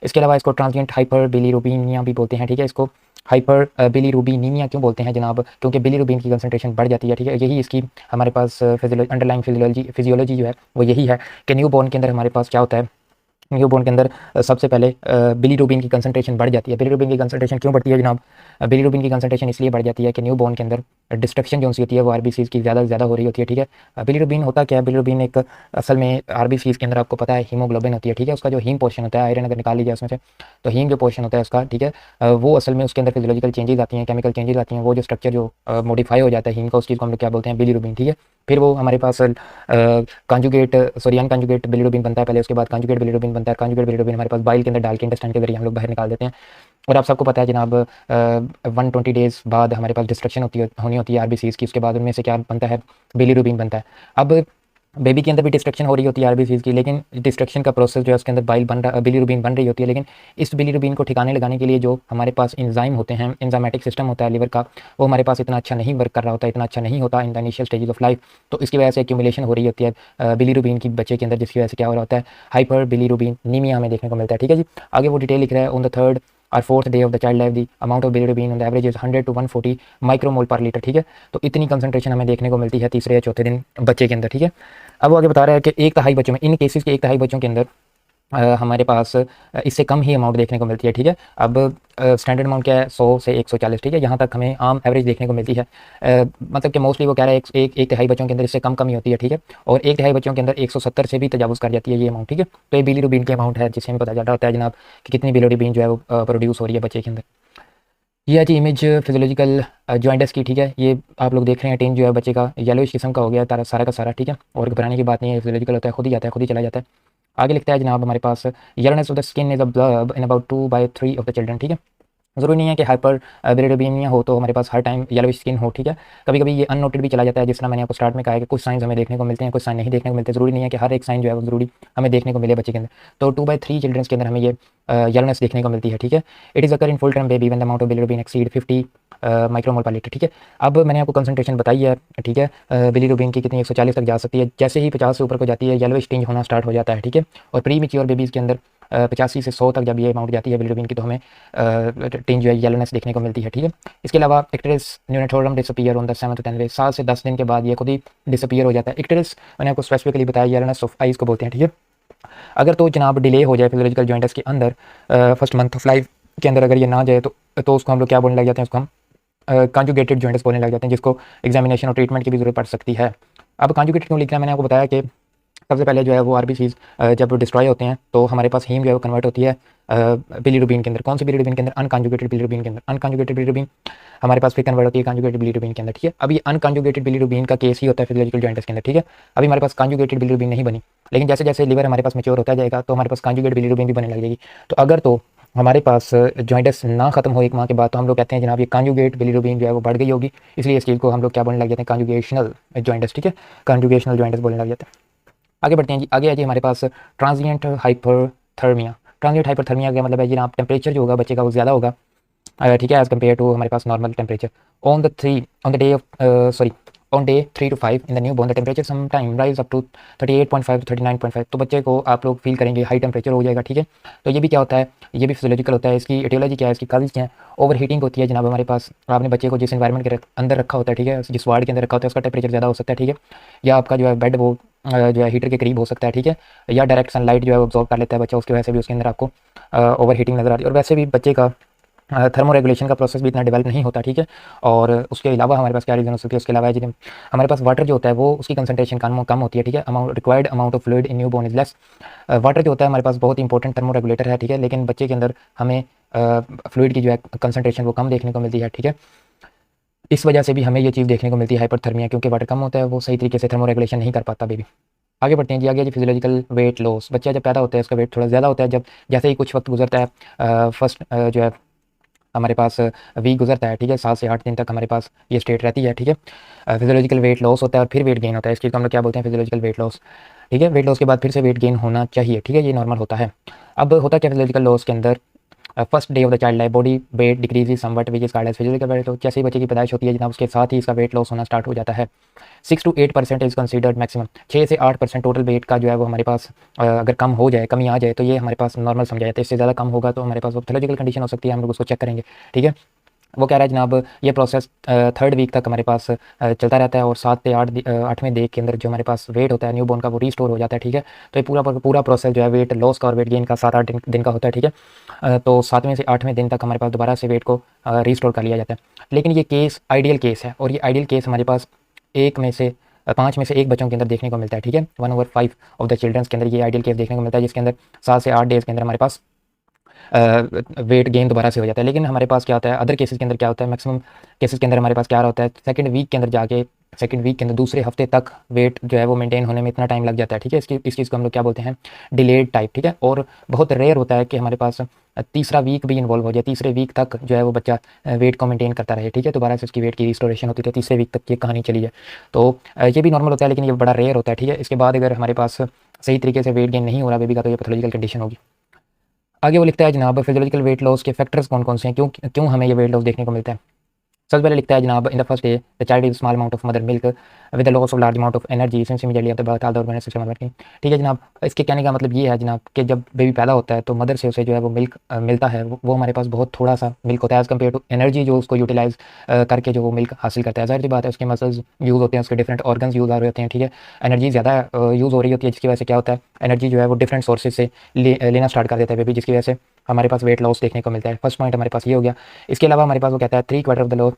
इसके अलावा इसको ट्रांजिएंट हाइपर बिलीरुबिनिया भी बोलते हैं, ठीक है। इसको हाइपर बिलीरुबिनीमिया क्यों बोलते हैं जनाब, क्योंकि बिलीरुबिन की कंसंट्रेशन बढ़ जाती है, ठीक है। यही इसकी हमारे पास अंडरलाइन फिजियोलॉजी जो है वो यही है कि न्यू बॉर्न के अंदर हमारे पास क्या होता है, न्यू बॉर्न के अंदर सबसे पहले बिलीरुबिन की कंसंट्रेशन बढ़ जाती है। बिलीरुबिन की कंसंट्रेशन क्यों बढ़ती है जनाब, बिलीरुबिन की कंसंट्रेशन इसलिए बढ़ जाती है कि न्यू बॉर्न के अंदर डिस्ट्रक्शन जो सी होती है वो आरबीसीज की ज़्यादा से ज़्यादा हो रही होती है, ठीक है। बिलीरुबिन होता क्या है, बिलीरुबिन एक असल में आरबीसीज के अंदर आपको पता है हीमोग्लोबिन होती है, ठीक है। उसका जो हीम पोर्शन होता है, आयरन अगर निकाल लीजिए उसमें से, तो हीम जो पोर्शन होता है उसका, ठीक है, वो असल में उसके अंदर फिजियोलॉजिकल चेंजेस आती हैं, केमिकल चेंजेस आती हैं, वो जो स्ट्रक्चर जो मॉडिफाई हो जाता है हीम का, उस चीज़ को हम लोग क्या बोलते हैं, बिलीरुबिन, ठीक है। फिर वो हमारे पास कॉन्जुगेट अनकॉन्जुगेट बिलीरुबिन बनता है पहले, उसके बाद कॉन्जुगेट बिलीरुबिन बनता है। कॉन्जुगेट बिलीरुबिन हमारे पास बाइल के अंदर डाल के इंटेस्टाइन के जरिए हम लोग बाहर निकाल देते हैं। और आप सबको पता है जनाब 120 डेज़ बाद हमारे पास डिस्ट्रक्शन होनी होती है आरबीसीज की, उसके बाद उनमें से क्या बनता है, बिलीरुबिन बनता है। अब बेबी के अंदर भी डिस्ट्रक्शन हो रही होती है आरबीसीज की, लेकिन डिस्ट्रक्शन का प्रोसेस जो है उसके अंदर बिलीरुबिन बन रही होती है, लेकिन इस बिलीरुबिन को ठिकाने लगाने के लिए जो हमारे पास एंजाइम होते हैं, एंजाइमेटिक सिस्टम होता है लिवर का, वो हमारे पास इतना अच्छा नहीं वर्क कर रहा होता, इतना अच्छा नहीं होता in the initial stages of life. तो इसकी वजह से एक्यूमुलेशन हो रही होती है बिलीरुबिन की बच्चे के अंदर, जिसकी वजह से क्या हो रहा होता है, हाइपर बिलीरुबिनीमिया हमें देखने को मिलता है, ठीक है जी। आगे वो डिटेल लिख रहा है, ऑन द 3rd और fourth day of the child life the amount of bilirubin on the average is 100 to 140 micromole पर लीटर, ठीक है। तो इतनी कंसंट्रेशन हमें देखने को मिलती है तीसरे या चौथे दिन बच्चे के अंदर, ठीक है। अब वो आगे बता रहा है कि एक तिहाई बच्चों में, इन केसेस के एक तिहाई बच्चों के अंदर हमारे पास इससे कम ही अमाउंट देखने को मिलती है, ठीक है। अब स्टैंडर्ड अमाउंट क्या है, 100 से 140, ठीक है। यहाँ तक हमें आम एवरेज देखने को मिलती है। मतलब कि मोस्टली वो कह रहा है एक तिहाई बच्चों के अंदर इससे कम कमी होती है, ठीक है। और एक तिहाई बच्चों के अंदर 170 से भी तजावुज़ कर जाती है ये अमाउंट, ठीक है। तो ये बिलिरुबिन की अमाउंट है जिससे हमें पता चल रहा होता है जनाब कि कितनी बिलिरुबिन जो है वो प्रोड्यूस हो रही है बच्चे के अंदर। ये है जी इमेज फिजियोलॉजिकल जॉइंटस की, ठीक है। ये आप लोग देख रहे हैं टेन जो है बच्चे का येलोइश किस्म का हो गया तारा सारा का सारा, ठीक है। और घबराने की बात नहीं है, फिजियोलॉजिकल होता है, खुद ही आता है, खुद ही चला जाता है। आगे लिखता है जनाब हमारे पास yellowness of the skin is observe in about 2/3 of the children, ठीक है। ज़रूरी नहीं है कि हाइपर बिलिरुबिनिया हो तो हमारे पास हर टाइम येलोइश स्किन हो, ठीक है। कभी कभी ये अननोटेड भी चला जाता है, जिस तरह मैंने आपको स्टार्ट में कहा है कि कुछ साइंस हमें देखने को मिलते हैं, कुछ साइन नहीं देखने को मिलते। ज़रूरी नहीं है कि हर एक साइन जो है वो ज़रूरी हमें देखने को मिले बच्चे के अंदर। तो 2/3 चिल्ड्रंस के अंदर हमें ये येलोनेस देखने को मिलती है, ठीक है। It is occur in full term baby when the amount of bilirubin exceed 50 micromole पर लीटर, ठीक है। अब मैंने आपको कंसंट्रेशन बताई है, ठीक है। बिलिरुबिन की कितनी 140 तक जा सकती है। जैसे ही 50 से ऊपर को जाती है येलोइश टिंज होना स्टार्ट हो जाता है, ठीक है। और प्री मैच्योर बेबीज़ के अंदर 85 से 100 तक जब ये अमाउंट जाती है बिलिरुबिन की तो हमें टिंज जो है येलोनेस देखने को मिलती है, ठीक है। इसके अलावा icterus neonatorum disappear on the 7th to 10th day, 7 से 10 दिन के बाद ये खुद ही डिसअपीयर हो जाता है। इक्टेरिस मैंने आपको स्पेसिफिकली बताया येलोनेस ऑफ आइज़ को बोलते हैं, ठीक है। अगर तो जनाब डिले हो जाए फिजियोलॉजिकल जॉइंटस के अंदर फर्स्ट मंथ ऑफ लाइफ के अंदर अगर ये ना जाए तो उसको हम लोग क्या बोलने लग जाते हैं, उसको हम कॉन्जुगेटेड जॉइंटस बोलने लग जाते हैं, जिसको एग्जामिनेशन और ट्रीटमेंट की भी जरूरत पड़ सकती है। अब कॉन्जुगेटेड क्यों लिखना है, मैंने आपको बताया कि सबसे पहले जो है वो आरबीसीज जब डिस्ट्रॉय होते हैं तो हमारे पास हीम जो है वो कन्वर्ट होती है बिलिरुबिन के अंदर। कौन से बिलिरुबिन के अंदर, अनकॉन्जुगेटेड बिलिरुबिन के अंदर। अनकॉन्जुगेटेड बिलिरुबिन हमारे पास फिर कन्वर्ट होती है कॉन्जुगेटेड बिलिरुबिन के अंदर, ठीक है। अभी अनकॉन्जुगेटेड बिलिरुबिन का केस ही होता है फिजियोलॉजिकल जॉइंटस के अंदर, ठीक है। अभी हमारे पास कॉन्जुगेटेड बिलिरुबिन नहीं बनी, लेकिन जैसे जैसे लिवर हमारे पास मैच्योर होता जाएगा तो हमारे पास कॉन्जुगेटेड बिलिरुबिन भी बनने लग जाएगी। तो अगर तो हमारे पास जॉइंटस ना खत्म हो एक माह के बाद तो हम लोग कहते हैं जनाब ये कॉन्जुगेट बिलिरुबिन जो है वो बढ़ गई होगी, इसलिए इस चीज़ को हम लोग क्या बोलने लग जाते हैं, कॉन्जुगेशनल जॉइंटस, ठीक है। कॉन्जुगेशनल जॉइंटस बोलने लग जाते हैं। आगे बढ़ते हैं जी, आगे है जी हमारे पास ट्रांजिएंट हाइपरथर्मिया। ट्रांजिएंट हाइपरथर्मिया का मतलब है जनाब टेम्परेचर जो होगा बच्चे का वो ज़्यादा होगा, ठीक है, एज़ कम्पेयर टू हमारे पास normal temperature on day 3 to 5 in the new born the temperature some time rise up to 38.5 to 39.5। तो बच्चे को आप लोग फील करेंगे हाई टेम्परेचर हो जाएगा, ठीक है। तो ये भी क्या होता है, ये भी फिजियोलॉजिकल होता है। इसकी एटियोलॉजी क्या है, इसकी काजेज क्या है, ओवर हीटिंग होती है जनाब हमारे पास। आपने बच्चे को जिस एनवायरमेंट के अंदर रखा होता है, ठीक है, जिस वार्ड के अंदर रखा होता है उसका टेम्परेचर ज़्यादा हो सकता है, ठीक है। या आपका जो है बेड वो जो है हीटर के करीब हो सकता है, ठीक है। या डायरेक्ट सनलाइट जो है ऑब्जॉर्व कर लेता है बच्चा, उसकी वजह से भी उसके अंदर आपको ओवर हीटिंग नज़र आ रही है। और वैसे भी बच्चे का थर्मो रेगुलेशन का प्रोसेस भी इतना डेवलप नहीं होता, ठीक है। और उसके अलावा हमारे पास क्या रीज़न हो सकती है, उसके अलावा जी हमारे पास वाटर जो होता है वो उसकी कंसंट्रेशन कम होती है, ठीक है। Required amount of fluid in newborn is less. Water जो होता है हमारे पास बहुत इंपॉर्टेंट थर्मो रेगुलेटर है, ठीक है। लेकिन बच्चे के अंदर हमें फ्लूइड की जो है कंसंट्रेशन वो कम देखने को मिलती है, ठीक है। इस वजह से भी हमें ये चीज़ देखने को मिलती है हाइपरथर्मिया, क्योंकि वाटर कम होता है, वो सही तरीके से थर्मो रेगुलेशन नहीं कर पाता बेबी। आगे बढ़ते हैं जी, आगे जी फिजियोलॉजिकल वेट लॉस। बच्चा जब पैदा होता है उसका वेट थोड़ा ज़्यादा होता है, जब जैसे ही कुछ वक्त गुजरता है फर्स्ट जो है हमारे पास वीक गुजरता है, ठीक है, 7 से 8 दिन तक हमारे पास ये स्टेट रहती है, ठीक है। फिजियोलॉजिकल वेट लॉस होता है और फिर वेट गेन होता है, इस चीज़ को हम लोग क्या बोलते हैं, फिजियोलॉजिकल वेट लॉस, ठीक है। वेट लॉस के बाद फिर से वेट गेन होना चाहिए, ठीक है, ये नॉर्मल होता है। अब होता क्या फिजियोलॉजिकल लॉस के अंदर, first day of the child life body weight decrease somewhat which is called as physical weight loss. जैसे ही बच्चे की पैदाइश होती है जनाब उसके साथ ही इसका वेट लॉस होना स्टार्ट हो जाता है। 6 to 8% इज कंसीडर्ड मैक्सिमम। 6 से 8% टोटल वेट का जो है वो हमारे पास अगर कम हो जाए, कमी आ जाए तो ये हमारे पास नॉर्मल समझा जाता है। इससे ज़्यादा कम होगा तो हमारे पास पैथोलॉजिकल कंडीशन हो सकती है, हम लोग उसको चेक करेंगे, ठीक है। वो कह रहा है जनाब ये प्रोसेस 3rd वीक तक हमारे पास चलता रहता है और 7 से 8वें डे के अंदर जो हमारे पास वेट होता है न्यू बोर्न का वो रीस्टोर हो जाता है, ठीक है। तो ये पूरा प्रोसेस जो है वेट लॉस का और वेट गेन का 7-8 दिन का होता है, ठीक है। तो 7वें से 8वें दिन तक हमारे पास दोबारा से वेट को रीस्टोर कर लिया जाता है। लेकिन ये केस आइडियल केस है और ये आइडियल केस हमारे पास 5 में से 1 बच्चों के अंदर देखने को मिलता है, ठीक है। 1/5 ऑफ द चिल्ड्रंस के अंदर ये आइडियल केस देखने को मिलता है, जिसके अंदर 7 से 8 डेज़ के अंदर हमारे पास वेट गेन दोबारा से हो जाता है। लेकिन हमारे पास क्या होता है, अदर केसेस के अंदर क्या होता है, मैक्सिमम केसेस के अंदर हमारे पास क्या होता है, सेकंड वीक के अंदर दूसरे हफ्ते तक वेट जो है वो मेंटेन होने में इतना टाइम लग जाता है, ठीक है। इस चीज़ को हम लोग क्या बोलते हैं, डिलेड टाइप, ठीक है। और बहुत रेयर होता है कि हमारे पास तीसरा वीक भी इन्वॉल्व हो जाए, तीसरे वीक तक जो है वो बच्चा वेट को मेंटेन करता रहे, ठीक है। दोबारा से उसकी वेट की रिस्टोरेशन होती है, तीसरे वीक तक ये कहानी चली है। तो ये भी नॉर्मल होता है लेकिन ये बड़ा रेयर होता है, ठीक है। इसके बाद अगर हमारे पास सही तरीके से वेट गेन नहीं हो रहा बेबी का तो ये पैथोलॉजिकल कंडीशन होगी। आगे वो लिखता है जनाब फिजियोलॉजिकल वेट लॉस के फैक्टर्स कौन कौन से हैं, क्यों हमें ये वेट लॉस देखने को मिलता है। सबसे पहले लिखता है जनाब, in the first day the child is small amount of mother milk with the loss of large amount of energy since immediately after birth all the organic system working. ठीक है जनाब, इसके कहने का मतलब ये है जनाब कि जब बेबी पैदा होता है तो मदर से उसे जो है वो मिल्क मिलता है, वो हमारे पास बहुत थोड़ा सा मिल्क होता है एज़ कम्पेयर टू एनर्जी जो उसको यूटिलाइज करके जो वो मिल्क हासिल करता है। ज़ाहिर सी बात है उसके मसल्स यूज़ होते हैं, उसके डिफरेंट ऑर्गन्स यूज़ आ रहे होते हैं। ठीक है, एनर्जी ज़्यादा यूज़ हो रही होती है, जिसकी वजह से क्या होता है, एनर्जी जो है वो डिफरेंट सोर्सेज से लेना स्टार्ट कर देता है बेबी, जिसकी वजह से हमारे पास वेट लॉस देखने को मिलता है। फर्स्ट पॉइंट हमारे पास ये हो गया। इसके अलावा हमारे पास वो कहता है 3/4 of the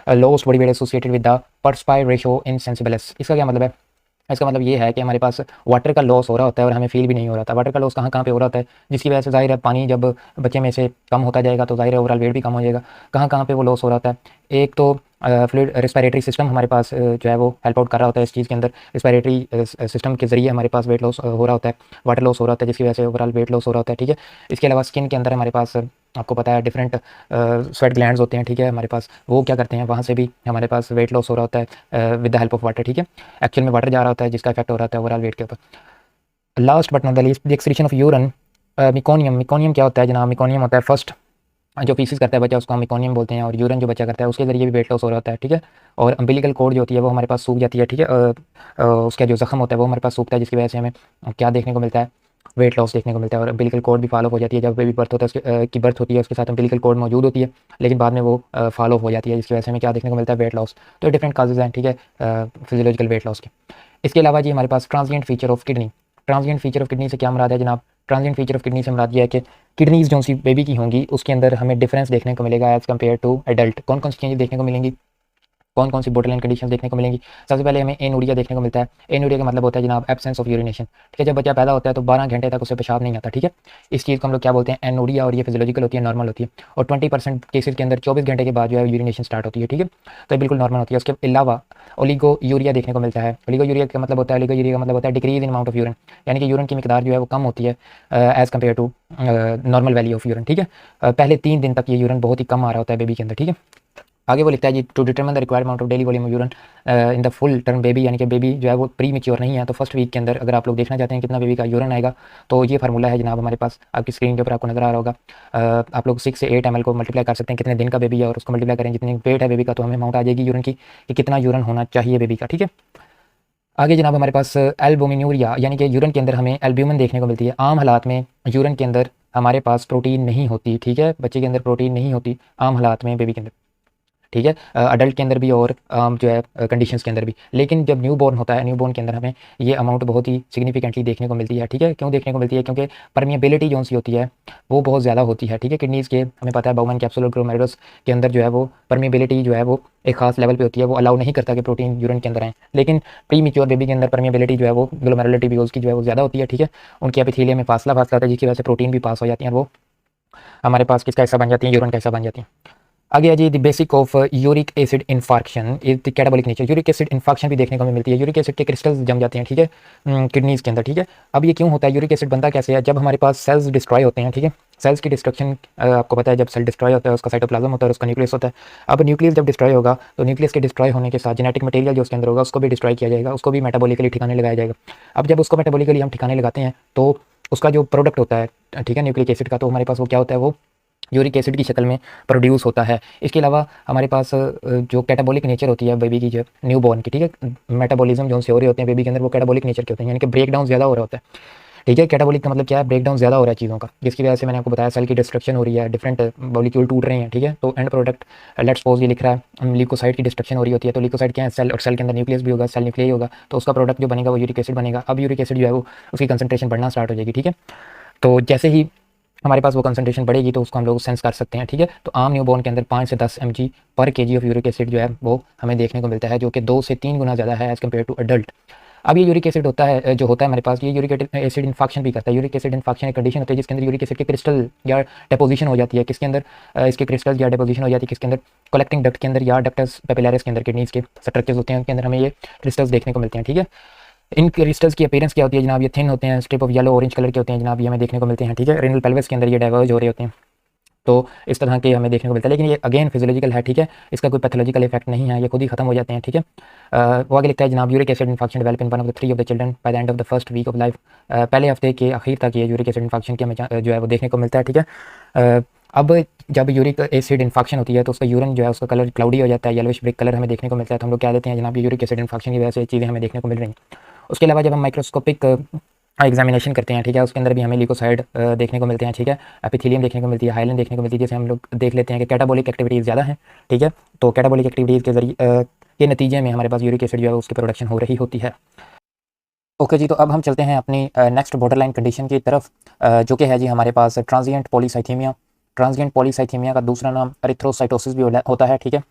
lowest body weight associated with the perspire ratio in sensibles. इसका क्या मतलब है? इसका मतलब ये है कि हमारे पास वाटर का लॉस हो रहा होता है और हमें फील भी नहीं हो रहा था। वाटर का लॉस कहाँ कहाँ पे हो रहा होता है, जिसकी वजह से जाहिर है पानी जब बच्चे में से कम होता जाएगा तो जाहिर है ओवरऑल वेट भी कम हो जाएगा। कहाँ कहाँ पे वो लॉस हो रहा होता है? एक तो फ्लूइड रेस्पिरेटरी सिस्टम हमारे पास जो है वो हेल्प आउट कर रहा होता है इस चीज़ के अंदर। रेस्पिरेटरी सिस्टम के जरिए हमारे पास वेट लॉस हो रहा होता है, वाटर लॉस हो रहा होता है, जिसकी वजह से ओवरऑल वेट लॉस हो रहा होता है। ठीक है, इसके अलावा स्किन के अंदर हमारे पास आपको पता है डिफरेंट स्वेट ग्लैंड्स होते हैं। ठीक है, हमारे पास वो क्या करते हैं, वहाँ से भी हमारे पास वेट लॉस हो रहा होता है with the help of water. ठीक है, एक्चुअल में वाटर जा रहा होता है जिसका इफेक्ट हो रहा है ओवरऑल वेट के ऊपर। Last but not the least the excretion of urine meconium. Meconium क्या होता है जनाब? मिकोनियम होता है फर्स्ट जो पीसेस करता है बच्चा उसको हम मिकोनियम बोलते हैं, और यूरिन जो बच्चा करता है उसके ज़रिए भी वेट लॉस हो रहा होता है। ठीक है, और अम्बिलिकल कॉर्ड जो होती है वो हमारे पास सूख जाती है। ठीक है, उसका जो ज़ख्म होता है वो हमारे पास सूखता है, जिसकी वजह से हमें क्या देखने को मिलता है, वेट लॉस देखने को मिलता है। और अम्बिलिकल कॉर्ड भी फॉलो हो जाती है, जब बेबी बर्थ होता है उसके की बर्थ होती है उसके साथ अम्बिलिकल कॉर्ड मौजूद होती है, लेकिन बाद में वो फॉलो हो जाती है, जिसकी वजह से हमें क्या देखने को मिलता है, वेट लॉस। तो डिफरेंट काजेज़ हैं। ठीक है, फिजियोलॉजिकल वेट लॉस के। इसके अलावा जी हमारे पास transient feature of kidney. Transient feature of kidney से क्या मुराद है जनाब? ट्रांजिएंट फीचर ऑफ किडनी से मुराद ये है कि किडनीज़ जो सी बेबी की होंगी उसके अंदर हमें डिफरेंस देखने को मिलेगा एज़ कम्पेयर टू एडल्ट। कौन कौन सी चीज़ें देखने को मिलेंगी, कौन कौन सी बॉर्डरलाइन कंडीशंस देखने को मिलेंगी? सबसे पहले हमें एनूरिया देखने को मिलता है। एनूरिया का मतलब होता है जनाब एब्सेंस ऑफ यूरिनेशन। ठीक है, जब बच्चा पैदा होता है तो 12 घंटे तक उसे पेशाब नहीं आता। ठीक है, इस चीज़ को हम लोग क्या बोलते हैं, एनूरिया, और ये फिजियोलॉजिकल होती है, नॉर्मल होती है। और 20% केसेस के अंदर 24 घंटे के बाद जो है यूरिनेशन स्टार्ट होती है। ठीक है, तो ये बिल्कुल नॉर्मल होती है। उसके अलावा ओलिगो यूरिया देखने को मिलता है। ओलिगो यूरिया का मतलब होता है, ओलिगो यूरिया का मतलब होता है decrease in amount of urine, यानी कि यूरिन की मिकदार जो है वो कम होती है as compare to normal value of urine. ठीक है, पहले 3 दिन तक ये यूरिन बहुत ही कम आ रहा होता है बेबी के अंदर। ठीक है, आगे वो लिखता है जी to determine the required amount of daily volume of urine in the full term baby, यानी कि बेबी जो है वो प्री मैच्योर नहीं है, तो फर्स्ट वीक के अंदर अगर आप लोग देखना चाहते हैं कितना बेबी का यूरिन आएगा तो ये फार्मूला है जनाब हमारे पास आपकी स्क्रीन के ऊपर आपको नजर आ रहा होगा। आप लोग 6 से 8 ml को मल्टीप्लाई कर सकते हैं कितने दिन का बेबी है, और उसको मल्टीप्लाई करें जितनी वेट है बेबी का, तो हमें अमाउंट आ जाएगी यूरिन की कि कितना यूरिन होना चाहिए बेबी का। ठीक है, आगे जनाब हमारे पास एल्बुमिन्यूरिया, यानी कि यूरिन के अंदर हमें एल्ब्यूमिन देखने को मिलती है। आम हालात में यूरिन के अंदर हमारे पास प्रोटीन नहीं होती। ठीक है, बच्चे के अंदर प्रोटीन नहीं होती आम हालात में बेबी के अंदर। ठीक है, अडल्ट के अंदर भी और जो है कंडीशंस के अंदर भी, लेकिन जब न्यू बॉर्न होता है, न्यू बॉर्न के अंदर हमें ये अमाउंट बहुत ही सिग्निफिकेंटली देखने को मिलती है। ठीक है, क्यों देखने को मिलती है? क्योंकि परमिएबिलिटी जो सी होती है वो बहुत ज़्यादा होती है। ठीक है, किडनीज़ के हमें पता है बाउमन कैप्सूल और ग्लोमेरुलस के अंदर जो है वो परमिएबिलिटी जो है वो एक खास लेवल पे होती है, वो अलाउ नहीं करता कि प्रोटीन यूरिन के अंदर आए। लेकिन प्री मैच्योर बेबी के अंदर परमिएबिलिटी जो है वो ग्लोमेरुलर ट्यूब्यूल्स की जो है वो ज़्यादा होती है। ठीक है, उनके एपिथेलियम में फासला होता है, जिसकी वजह से प्रोटीन भी पास हो जाती है, और वो हमारे पास किसका हिस्सा बन जाती है, यूरिन का हिस्सा बन जाती है। आगे है जी the basic of uric acid infarction is the catabolic nature. Uric acid infarction भी देखने को हमें मिलती है, यूरिक एसिड के क्रिस्टल्स जम जाते हैं। ठीक है, किडनीज़ के अंदर। ठीक है, अब ये क्यों होता है, यूरिक एसिड बनता कैसे है? जब हमारे पास सेल्स डिस्ट्रॉय होते हैं। ठीक है, सेल्स की डिस्ट्रक्शन आपको पता है, जब सेल डिस्ट्रॉय होता है उसका साइटोप्लाज्म होता है और उसका न्यूक्लियस होता है। अब न्यूक्लियस जब डिस्ट्रॉय होगा तो न्यूक्लियस के डिस्ट्रॉय होने के साथ जेनेटिक मटेरियल जो उसके अंदर होगा उसको भी डिस्ट्रॉय किया जाएगा, उसको भी मेटाबॉलिकली ठिकाने लगाया जाएगा। अब जब उसको मेटाबॉलिकली हम ठिकाने लगाते हैं तो उसका जो प्रोडक्ट होता है, ठीक है, न्यूक्लिक एसिड का, तो हमारे पास वो क्या होता है, वो यूरिक एसिड की शक्ल में प्रोड्यूस होता है। इसके अलावा हमारे पास जो कैटाबॉलिक नेचर होती है बेबी की, जो न्यू बॉर्न की, ठीक है, मेटाबॉलिज्म जो से हो रहे होते हैं बेबी के अंदर, वो कैटाबॉलिक नेचर के होते हैं, यानी कि ब्रेक डाउन ज़्यादा हो रहा होता है। ठीक है, कैटाबॉलिक का मतलब क्या है, ब्रेक डाउन ज़्यादा हो रहा है चीज़ों का, जिसकी वजह से मैंने आपको बताया सेल की डिस्ट्रक्शन हो रही है, डिफरेंट मॉलिक्यूल टूट रहे हैं। ठीक है, तो एंड प्रोडक्ट लेट्स सपोज ये लिख रहा है ल्यूकोसाइड की डिस्ट्रक्शन हो रही होती है, तो ल्यूकोसाइड क्या है, सेल, और सेल के अंदर न्यूक्लियस भी होगा, सेल न्यूक्लियस होगा, तो उसका प्रोडक्ट जो बनेगा वो यूरिक एसिड बनेगा। अब यूरिक एसिड जो है वो उसकी कंसंट्रेशन बढ़ना स्टार्ट हो जाएगी। ठीक है, तो जैसे ही हमारे पास वो कंसंट्रेशन बढ़ेगी तो उसको हम लोग सेंस कर सकते हैं। ठीक है, तो आम न्यूबॉर्न के अंदर 5 से 10 mg पर kg ऑफ यूरिक एसिड जो है वो हमें देखने को मिलता है, जो कि 2 से 3 गुना ज़्यादा है एज़ कम्पेयर टू अडल्ट। अब ये यूरिक एसिड होता है जो होता है हमारे पास, ये यूरिक एसिड इन्फेक्शन भी करता है। यूरिक एसिड इन्फेक्शन एक कंडीशन होती है जिसके अंदर यूरिक एसिड के क्रिस्टल या डेपोजिशन हो जाती है, किसके अंदर, इसके क्रिस्टल या डेपोजिशन हो जाती है किसके अंदर, कलेक्टिंग डक्ट के अंदर या डक्टस पेपिलरिस के अंदर, किडनीज के स्ट्रक्चर्स होते हैं उनके अंदर हमें ये क्रिस्टल्स देखने को मिलते हैं। ठीक है, इन क्रिस्टल्स की अपीयरेंस क्या होती है जनाब, ये थिन होते हैं, strip of yellow orange colour के होते हैं जनाब, ये हमें देखने को मिलते हैं। ठीक है, रेनल पेल्विस के अंदर ये डाइवर्ज हो रहे होते हैं, तो इस तरह के हमें देखने को मिलता है, लेकिन ये अगेन फिजियोलॉजिकल है। ठीक है, इसका कोई पैथोलॉजिकल इफेक्ट नहीं है, ये खुद ही खत्म हो जाते हैं। ठीक है, वो आगे लिखता है जनाब uric acid infection develop in one of the 3 of the children by the end of the first week of life. पहले हफ्ते के आखिर तक ये यूरिक एसिड इन्फेक्शन की हमें जो है वो देखने को मिलता है। ठीक है, अब जब यूरिक एसिड इन्फेक्शन होती है तो उसका यूरिन जो है उसका कलर क्लाउडी हो जाता है, येलोइश ब्रिक कलर हमें देखने को मिलता है। तो हम लोग क्या देते हैं जनाब, ये यूरिक एसिड इन्फेक्शन की वजह से चीज़ें हमें देखने को मिल रही हैं। उसके अलावा जब हम माइक्रोस्कोपिक एग्जामिनेशन करते हैं, ठीक है, उसके अंदर भी हमें ल्यूकोसाइड देखने को मिलते हैं, ठीक है, एपिथेलियम देखने को मिलती है, हाइलिन देखने को मिलती है, जैसे हम लोग देख लेते हैं कि कैटाबॉलिक एक्टिविटीज़ ज़्यादा है, ठीक है। तो कैटाबॉलिक एक्टिविटीज़ के जरिए के नतीजे में हमारे पास यूरिक एसिड जो है उसकी प्रोडक्शन हो रही होती है। ओके जी, तो अब हम चलते हैं अपनी नेक्स्ट बॉर्डरलाइन कंडीशन की तरफ, जो कि है जी हमारे पास ट्रांजिएंट पॉलीसाइथीमिया। ट्रांजिएंट पॉलीसाइथीमिया का दूसरा नाम एरिथ्रोसाइटोसिस भी होता है, ठीक है।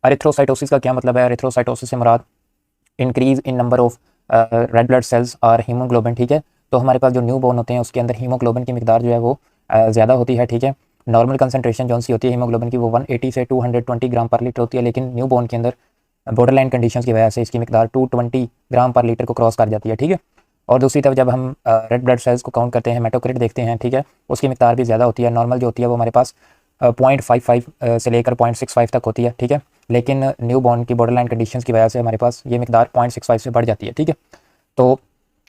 एरिथ्रोसाइटोसिस का क्या मतलब है? एरिथ्रोसाइटोसिस से मुराद increase in number of red blood cells और हीमोग्लोबिन, ठीक है। तो हमारे पास जो न्यू बॉर्न होते हैं उसके अंदर हीमोग्लोबिन की मिकदार जो है वो ज़्यादा होती है, ठीक है। नॉर्मल कंसनट्रेशन जो सी होती है हीमोग्लोबिन की वो 180 से 220 ग्राम पर लीटर होती है, लेकिन न्यू बॉर्न के अंदर बॉर्डरलाइन कंडीशंस की वजह से इसकी मिकदार 220 ग्राम पर लीटर को क्रॉस कर जाती है, ठीक है। और दूसरी तरफ जब हम रेड ब्लड सेल्स को काउंट करते हैं, हेमाटोक्रिट देखते हैं, ठीक है, उसकी मिकदार भी ज़्यादा होती है। नॉर्मल जो होती है वो हमारे पास 0.55 से लेकर 0.65 तक होती है, ठीक है। लेकिन न्यू बॉर्न की बॉर्डरलाइन कंडीशंस की वजह से हमारे पास ये मिकदार 0.65 से बढ़ जाती है, ठीक है। तो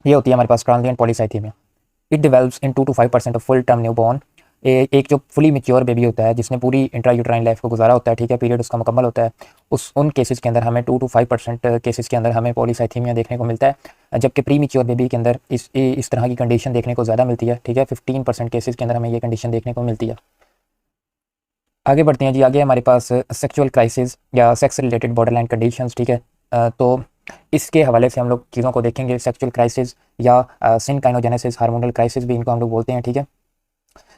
ये होती है हमारे पास transient polycythaemia. It develops in 2 to 5% of full term new born. एक जो फुली मैच्योर बेबी होता है जिसने पूरी इंट्रायूट्राइन लाइफ को गुजारा होता है, ठीक है, पीरियड उसका मुकम्मल होता है, उन केसेस के अंदर हमें 2 to 5% केसेस के अंदर हमें पॉलीसाइथीमिया देखने को मिलता है, जबकि प्री मैच्योर बेबी के अंदर इस तरह की कंडीशन देखने को ज़्यादा मिलती है, ठीक है। 15% केसेस के अंदर हमें ये कंडीशन देखने को मिलती है। आगे बढ़ते हैं जी, आगे हमारे पास सेक्सुअल क्राइसिस या सेक्स रिलेटेड बॉर्डरलाइन कंडीशंस, ठीक है। तो इसके हवाले से हम लोग चीज़ों को देखेंगे। सेक्सुअल क्राइसिस या सिनकाइनोजेनेसिस, हार्मोनल क्राइसिस भी इनको हम लोग बोलते हैं, ठीक है।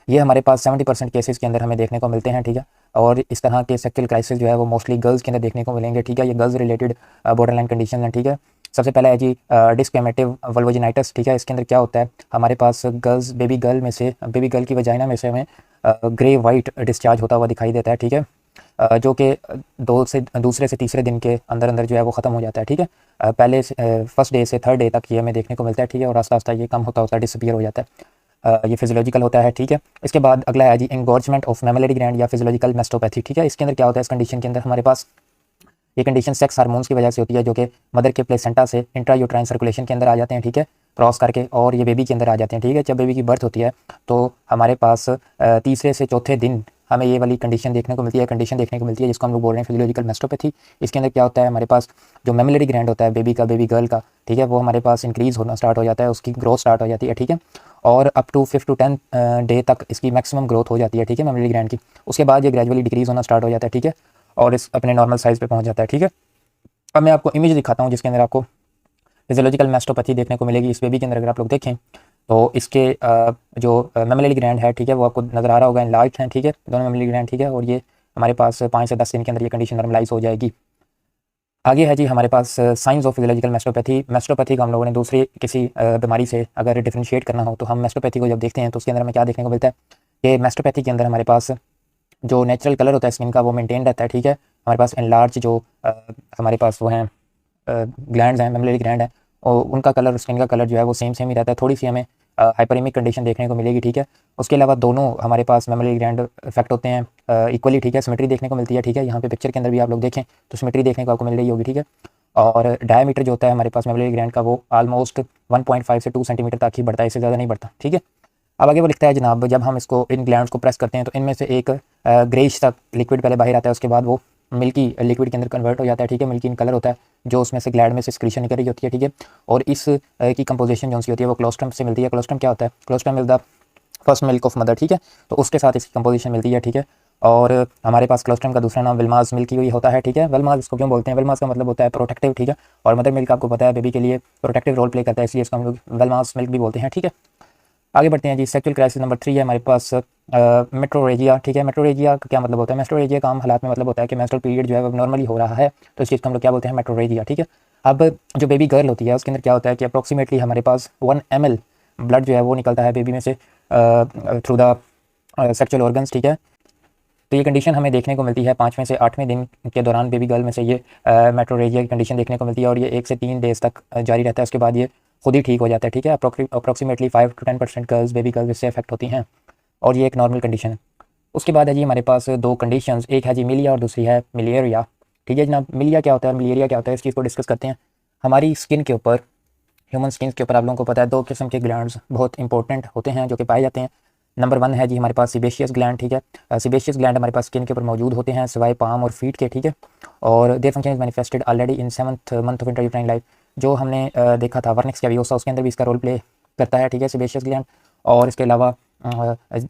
ये हमारे पास 70% केसेस के अंदर हमें देखने को मिलते हैं, ठीक है। और इस तरह के सेक्सुअल क्राइसिस जो है वो मोस्टली गर्ल्स के अंदर देखने को मिलेंगे, ठीक है। ये गर्ल्स रिलेटेड बॉर्डरलाइन कंडीशन है, ठीक है। सबसे पहला है जी डिस्क्रिमिनेटिव वल्वोजिनाइटिस, ठीक है। इसके अंदर क्या होता है, हमारे पास बेबी गर्ल की वजाइना में से हमें ग्रे वाइट डिस्चार्ज होता हुआ दिखाई देता है, ठीक है। जो कि दूसरे से तीसरे दिन के अंदर अंदर जो है वो ख़त्म हो जाता है, ठीक है। पहले फर्स्ट डे से थर्ड डे तक ये हमें देखने को मिलता है, ठीक है। और आस्ता आस्ता ये कम होता होता डिसअपीयर हो जाता है। ये फिजियोलॉजिकल होता है, ठीक है। इसके बाद अगला है जी एंगॉर्जमेंट ऑफ मैमलरी ग्लैंड या फिजियोलॉजिकल मेस्टोपैथी, ठीक है। इसके अंदर क्या होता है, इस कंडीशन के अंदर हमारे पास ये कंडीशन सेक्स हार्मोन्स की वजह से होती है, जो कि मदर के प्लेसेंटा से इंट्रायूट्राइन सर्कुलेशन के अंदर आ जाते हैं, ठीक है, क्रॉस करके, और ये बेबी के अंदर आ जाते हैं, ठीक है। जब बेबी की बर्थ होती है तो हमारे पास तीसरे से चौथे दिन हमें ये वाली कंडीशन देखने को मिलती है, जिसको हम लोग बोल रहे हैं फिजियोलॉजिकल मेस्टोपैथी। इसके अंदर क्या होता है, हमारे पास जो मेमलरी ग्लैंड होता है बेबी गर्ल का, ठीक है, वो हमारे पास इंक्रीज़ होना स्टार्ट हो जाता है, उसकी ग्रोथ स्टार्ट हो जाती है, ठीक है। और अप टू 5 to 10 डे तक इसकी मैक्सिमम ग्रोथ हो जाती है, ठीक है, मेमलरी ग्लैंड की। उसके बाद ये ग्रेजुअली डिक्रीज़ होना स्टार्ट हो जाता है, ठीक है, और इस अपने नॉर्मल साइज़ पे पहुंच जाता है, ठीक है। अब मैं आपको इमेज दिखाता हूँ जिसके अंदर आपको फिजियोलॉजिकल मेस्टोपैथी देखने को मिलेगी। इस बेबी के अंदर अगर आप लोग देखें तो इसके जो मेमलरी ग्लैंड है, ठीक है, वो आपको नज़र आ रहा होगा, लार्ज हैं, ठीक है, दोनों मेमलरी ग्लैंड, ठीक है। और ये हमारे पास 5 से 10 दिन के अंदर ये कंडीशन नॉर्मलाइज हो जाएगी। आगे है जी हमारे पास साइंस ऑफ फिजियोलॉजिकल मेस्टोपैथी को हम लोगों ने दूसरी किसी बीमारी से अगर डिफ्रेंशिएट करना हो तो हम मेस्टोपैथी को जब देखते हैं तो उसके अंदर हमें क्या देखने को मिलता है कि मेस्टोपैथी के अंदर हमारे पास जो नेचुरल कलर होता है स्किन का वो मेंटेन रहता है, ठीक है। हमारे पास एनलार्ज जो हमारे पास वो हैं ग्लैंड्स हैं, मेमलरी ग्लैंड है, और उनका कलर, स्किन का कलर जो है वो सेम ही रहता है। थोड़ी सी हमें हाइपरेमिक कंडीशन देखने को मिलेगी, ठीक है। उसके अलावा दोनों हमारे पास मेमलरी ग्लैंड इफेक्ट होते हैं इक्वली, ठीक है। सिमेट्री देखने को मिलती है, ठीक है। यहाँ पे पिक्चर के अंदर भी आप लोग देखें तो सिमेट्री देखने को आपको मिल रही होगी, ठीक है। और डायमीटर जो होता है हमारे पास मेमलरी ग्लैंड का वो ऑलमोस्ट 1.5 से 2 सेंटीमीटर तक ही बढ़ता है, इससे ज़्यादा नहीं बढ़ता, ठीक है। अब आगे वो लिखता है जनाब, जब हम इसको इन ग्लैंड्स को प्रेस करते हैं तो इनमें से एक ग्रेइश तक लिक्विड पहले बाहर आता है, उसके बाद वो मिल्की लिक्विड के अंदर कन्वर्ट हो जाता है, ठीक है। मिल्की इन कलर होता है जो उसमें से ग्लैंड में से सिक्रीशन निकल रही होती है, ठीक है। और इस की कंपोजिशन जो सी होती है वो क्लोस्ट्रम से मिलती है। क्लोस्ट्रम क्या होता है? Colostrum is the first milk of mother, ठीक है। तो उसके साथ इसकी कंपोजिशन मिलती है, ठीक है। और हमारे पास क्लोस्ट्रम का दूसरा नाम विल्मास मिल्क ही होता है, ठीक है। विल्मास इसको क्यों बोलते हैं? विल्मास का मतलब होता है प्रोटेक्टिव, ठीक है। और मदर मिल्क आपको पता है बेबी के लिए प्रोटेक्टिव रोल प्ले करता है, इसलिए इसको हम लोग विल्मास मिल्क भी बोलते हैं, ठीक है। आगे बढ़ते हैं जी, सेक्सुअल क्राइसिस नंबर 3 है हमारे पास मेट्रोरेजिया, ठीक है। मेट्रोरेजिया का क्या मतलब होता है? मेट्रोरेजिया का आम हालात में मतलब होता है कि मेंस्ट्रुअल पीरियड जो है वो नॉर्मली हो रहा है, तो इस चीज़ को हम लोग क्या बोलते हैं? मेट्रोरेजिया, ठीक है। अब जो बेबी गर्ल होती है उसके अंदर क्या होता है कि अप्रॉक्सीमेटली हमारे पास 1 ml ब्लड जो है वो निकलता है बेबी में से थ्रू द सेक्सुअल ऑर्गन्स, ठीक है। तो ये कंडीशन हमें देखने को मिलती है 5वें से 8वें दिन के दौरान बेबी गर्ल में से ये मेट्रोरेजिया की कंडीशन देखने को मिलती है, और ये 1 से 3 डेज तक जारी रहता है। उसके बाद ये खुद ही ठीक हो जाता है, ठीक है। Approximately 5 to 10% girls, baby girls इससे अफेक्ट होती हैं, और ये एक नॉर्मल कंडीशन है। उसके बाद है जी हमारे पास 2 कंडीशंस, एक है जी मिलिया और दूसरी है मिलियरिया, ठीक है जनाब। मिलिया क्या होता है और मिलियरिया क्या होता है, इस चीज़ को डिस्कस करते हैं। हमारी स्किन के ऊपर, ह्यूमन स्किन के ऊपर आप लोगों को पता है 2 किस्म के ग्लैंड्स बहुत इंपॉर्टेंट होते हैं जो कि पाए जाते हैं। नंबर 1 है जी हमारे पास सिबेशियस ग्लैंड, ठीक है। सिबेशियस ग्लैंड हमारे पास स्किन के ऊपर मौजूद होते हैं सिवाय पाम और फीट के, ठीक है। और their function is manifested already in 7th month of intrauterine life. जो हमने देखा था वर्निक्स कैवियोसा, उसके अंदर भी इसका रोल प्ले करता है, ठीक है, सिबेशियस ग्लैंड। और इसके अलावा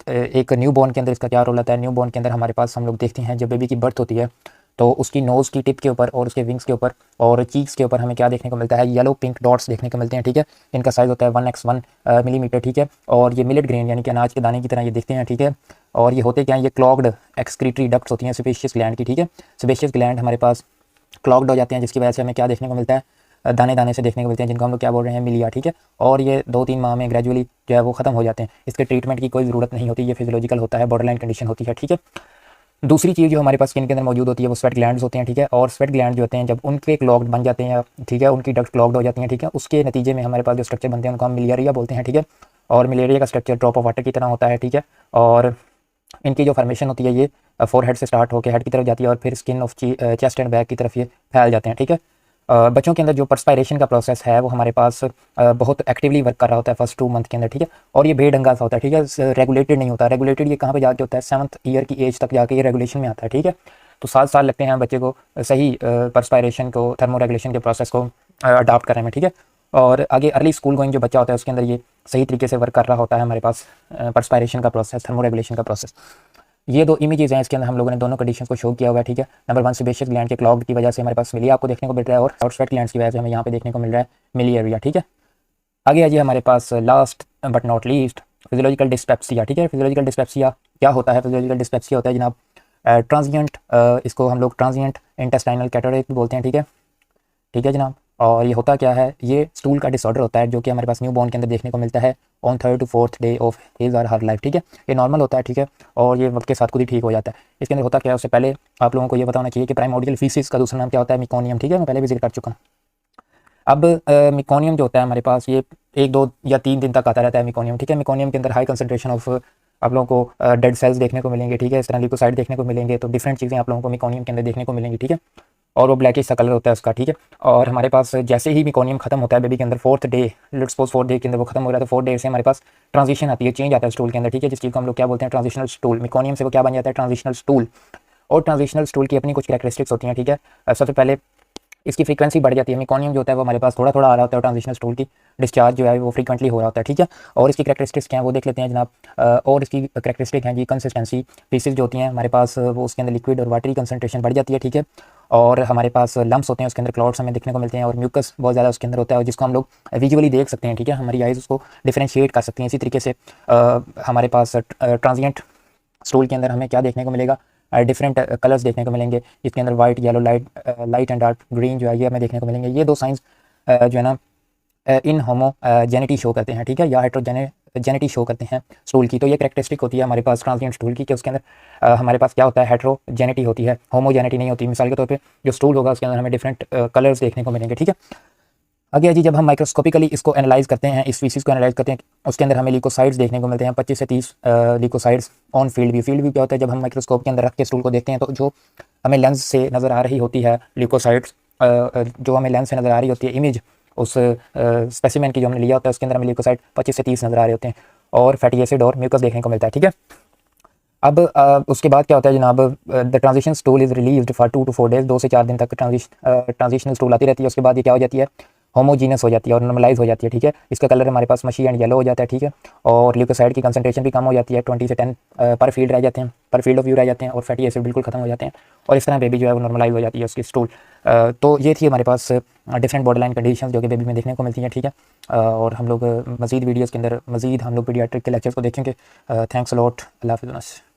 एक न्यू बॉर्न के अंदर इसका क्या रोल आता है। न्यू बॉर्न के अंदर हमारे पास हम लोग देखते हैं जब बेबी की बर्थ होती है तो उसकी नोज़ की टिप के ऊपर और उसके विंग्स के ऊपर और चीक्स के ऊपर हमें क्या देखने को मिलता है, येलो पिंक डॉट्स देखने को मिलते हैं, ठीक है। इनका साइज़ होता है 1x1 मिलीमीटर, ठीक है। और ये मिलेट ग्रेन यानी कि अनाज के दाने की तरह ये दिखते हैं, ठीक है। और ये होते क्या हैं, ये क्लॉग्ड एक्सक्रीटरी डक्ट्स होती हैं सेबेशियस ग्लैंड की, ठीक है। सेबेशियस ग्लैंड हमारे पास क्लॉग्ड हो जाते हैं जिसकी वजह से हमें क्या देखने को मिलता है, दाने दाने से देखने को मिलते हैं जिनको हम लोग क्या बोल रहे हैं, मिलिया, ठीक है। और ये 2-3 माह में ग्रेजुअली जो है वो ख़त्म हो जाते हैं। इसके ट्रीटमेंट की कोई ज़रूरत नहीं होती, ये फिजियोलॉजिकल होता है, बॉर्डरलाइन कंडीशन होती है, ठीक है। दूसरी चीज़ जो हमारे पास स्किन के अंदर मौजूद होती है वो स्वेट ग्लैंड्स होते हैं, ठीक है। और स्वेट ग्लैंड जो होते हैं जब उनके क्लॉग्ड बन जाते हैं, ठीक है, उनकी डक्ट क्लॉग्ड हो जाती हैं, ठीक है, उसके नतीजे में हमारे पास जो स्ट्रक्चर बनते हैं उनको हम मिलियरिया बोलते हैं, ठीक है। और मिलियरिया का स्ट्रक्चर ड्रॉप ऑफ वाटर की तरह होता है, ठीक है। और इनकी जो फॉर्मेशन होती है ये फोरहेड से स्टार्ट होकर हेड की तरफ जाती है और फिर skin of chest and back की तरफ ये फैल जाते हैं, ठीक है। बच्चों के अंदर जो पर्सपायरेशन का प्रोसेस है वो हमारे पास बहुत एक्टिवली वर्क कर रहा होता है फर्स्ट 2 मंथ के अंदर, ठीक है। और ये बेढंगा सा होता है, ठीक है, रेगुलेटेड नहीं होता। रेगुलेटेड ये कहाँ पे जाके होता है, 7th ईयर की एज तक जाके ये रेगुलेशन में आता है, ठीक है। तो 7 साल लगते हैं बच्चे को सही पर्सपायरेशन को, थर्मो रेगुलेशन के प्रोसेस को अडाप्ट करने में, ठीक है। और आगे अर्ली स्कूल गोइंग जो बच्चा होता है उसके अंदर ये सही तरीके से वर्क कर रहा होता है हमारे पास पर्सपायरेशन का प्रोसेस, थर्मो रेगुलेशन का प्रोसेस। ये 2 इमेजेस हैं, इसके अंदर हम लोगों ने दोनों कंडीशंस को शो किया हुआ है, ठीक है। नंबर 1 सेबेशियस ग्लैंड के क्लॉग्ड की वजह से हमारे पास मिलिया आपको देखने को मिल रहा है और स्वेट ग्लैंड्स की वजह से हमें यहाँ पे देखने को मिल रहा है मिलियरिया, ठीक है। आगे है जी हमारे पास last but not least physiological dyspepsia, ठीक है। फिजियोलॉजिकल डिस्पेप्सिया क्या होता है, फिजियोलॉजिकल डिस्पेप्सिया होता है जनाब ट्रांजिएंट, इसको हम लोग ट्रांजिएंट इंटेस्टाइनल कैटरेक्ट बोलते हैं, ठीक है, ठीक है जनाब। और ये होता क्या है, ये स्टूल का डिसऑर्डर होता है जो कि हमारे पास न्यू बॉर्न के अंदर देखने को मिलता है on 3rd to 4th day of his और हर लाइफ, ठीक है। ये नॉर्मल होता है, ठीक है, और ये वक्त के साथ खुद ही ठीक हो जाता है। इसके अंदर होता क्या है, उससे पहले आप लोगों को ये पता होना चाहिए कि प्राइमोर्डियल फीसिस का दूसरा नाम क्या होता है, मिकोनियम, ठीक है, मैं पहले भी जिक्र कर चुका हूँ। अब मिकोनियम जो होता है हमारे पास ये 1-2 या 3 दिन तक आता रहता है मिकोनियम, ठीक है। मिकोनियम के अंदर हाई कंसंट्रेशन ऑफ आप लोगों को डेड सेल्स देखने को मिलेंगे, ठीक है, इस तरह लिपोसाइड देखने को मिलेंगे। तो डिफरेंट चीज़ें आप लोगों को मिकोनियम के अंदर देखने को मिलेंगी, ठीक है। और वो ब्लैकिश सा कलर होता है उसका, ठीक है। और हमारे पास जैसे ही मिकोनियम खत्म होता है बेबी के अंदर 4th day, let's suppose 4th day के अंदर वो खत्म हो रहा है, तो 4th डे से हमारे पास ट्रांजिशन आती है, चेंज आता है स्टूल के अंदर, ठीक है, जिस चीज़ को हम लोग क्या बोलते हैं, ट्रांजिशनल स्टूल। मिकोनियम से वो क्या बन जाता है, ट्रांजिशनल स्टूल। और ट्रांजिशनल स्टूल की अपनी कुछ कैरेक्टरिस्टिक्स होती हैं, ठीक है। सबसे पहले इसकी फ्रीक्वेंसी बढ़ जाती है। मिकोनियम जो होता है वो हमारे पास थोड़ा थोड़ा आ रहा होता है, ट्रांजिशनल स्टूल की डिस्चार्ज जो है वो फ्रीक्वेंटली हो रहा होता है, ठीक है। और इसकी कैरेक्टरिस्टिक्स क्या है वो देख लेते हैं जनाब। और इसकी कैरेक्टरिस्टिक हैं जी कंसिस्टेंसी, पीसेज जो होती हैं हमारे पास वो उसके अंदर लिक्विड और वाटरी कंसंट्रेशन बढ़ जाती है, ठीक है। और हमारे पास लम्स होते हैं उसके अंदर, क्लॉट्स हमें देखने को मिलते हैं और म्यूकस बहुत ज़्यादा उसके अंदर होता है जिसको हम लोग विजुअली देख सकते हैं, ठीक है। हमारी आइज़ उसको डिफरेंशिएट कर सकती हैं। इसी तरीके से हमारे पास ट्रांजिएंट स्टूल के अंदर हमें क्या देखने को मिलेगा, डिफरेंट कलर्स देखने को मिलेंगे जिसके अंदर white, yellow, light and dark green जो है ये हमें देखने को मिलेंगे। ये 2 साइंस जो है ना इन होमोजेनिटी शो करते हैं, ठीक है, या हेट्रोजेनिटी शो करते हैं स्टूल की। तो ये कैरेक्टरिस्टिक होती है हमारे पास ट्रांजिएंट स्टूल की कि उसके अंदर हमारे पास क्या होता है, हेट्रोजेनिटी होती है, होमोजेनिटी नहीं होती। मिसाल के तौर पे जो स्टूल होगा उसके अंदर हमें डिफरेंट कलर्स देखने को मिलेंगे, ठीक है। आगे जी जब हम माइक्रोस्कोपिकली इसको एनालाइज करते हैं, इस स्पीसीज को एनालाइज करते हैं, उसके अंदर हमें ल्यूकोसाइड्स देखने को मिलते हैं 25 से 30 leucocytes on field view. Field view क्या होता है, जब हम माइक्रोस्कोप के अंदर रख के स्टूल को देखते हैं तो जो हमें लेंस से नज़र आ रही होती है ल्यूकोसाइड्स, जो हमें लेंस से नज़र आ रही होती है इमेज उस स्पेसिमेन की जो हमने लिया होता है उसके अंदर हमें ल्यूकोसाइड 25 से 30 नज़र आ रहे होते हैं और फैटी एसिड और म्यूकस देखने को मिलता है, ठीक है। अब उसके बाद क्या होता है जनाब, the transition stool is released for 2 to 4 days, 2 से 4 दिन तक ट्रांजिशनल स्टूल आती रहती है। उसके बाद ये क्या हो जाती है, होमोजीनस हो जाती है और नॉर्मलाइज हो जाती है, ठीक है। इसका कलर हमारे पास मशी एंड येलो हो जाता है, ठीक है। और ल्यूकोसाइड की कंसंट्रेशन भी कम हो जाती है, 20 से 10 पर फील्ड रह जाते हैं, पर फील्ड ऑफ व्यू रह जाते हैं और फैटी एसिड बिल्कुल खत्म हो जाते हैं और इस तरह बेबी जो है वो नॉर्मलाइज हो जाती है उसकी स्टूल। तो ये थी हमारे पास डिफरेंट बॉर्डरलाइन कंडीशंस जो कि बेबी में देखने को मिलती हैं, ठीक है। और हम लोग मज़ीद वीडियोज़ के अंदर मज़ीद हम लोग पीडियाट्रिक के लेक्चर्स को देखेंगे। थैंक्स अ लॉट, अल्लाह हाफ़िज़।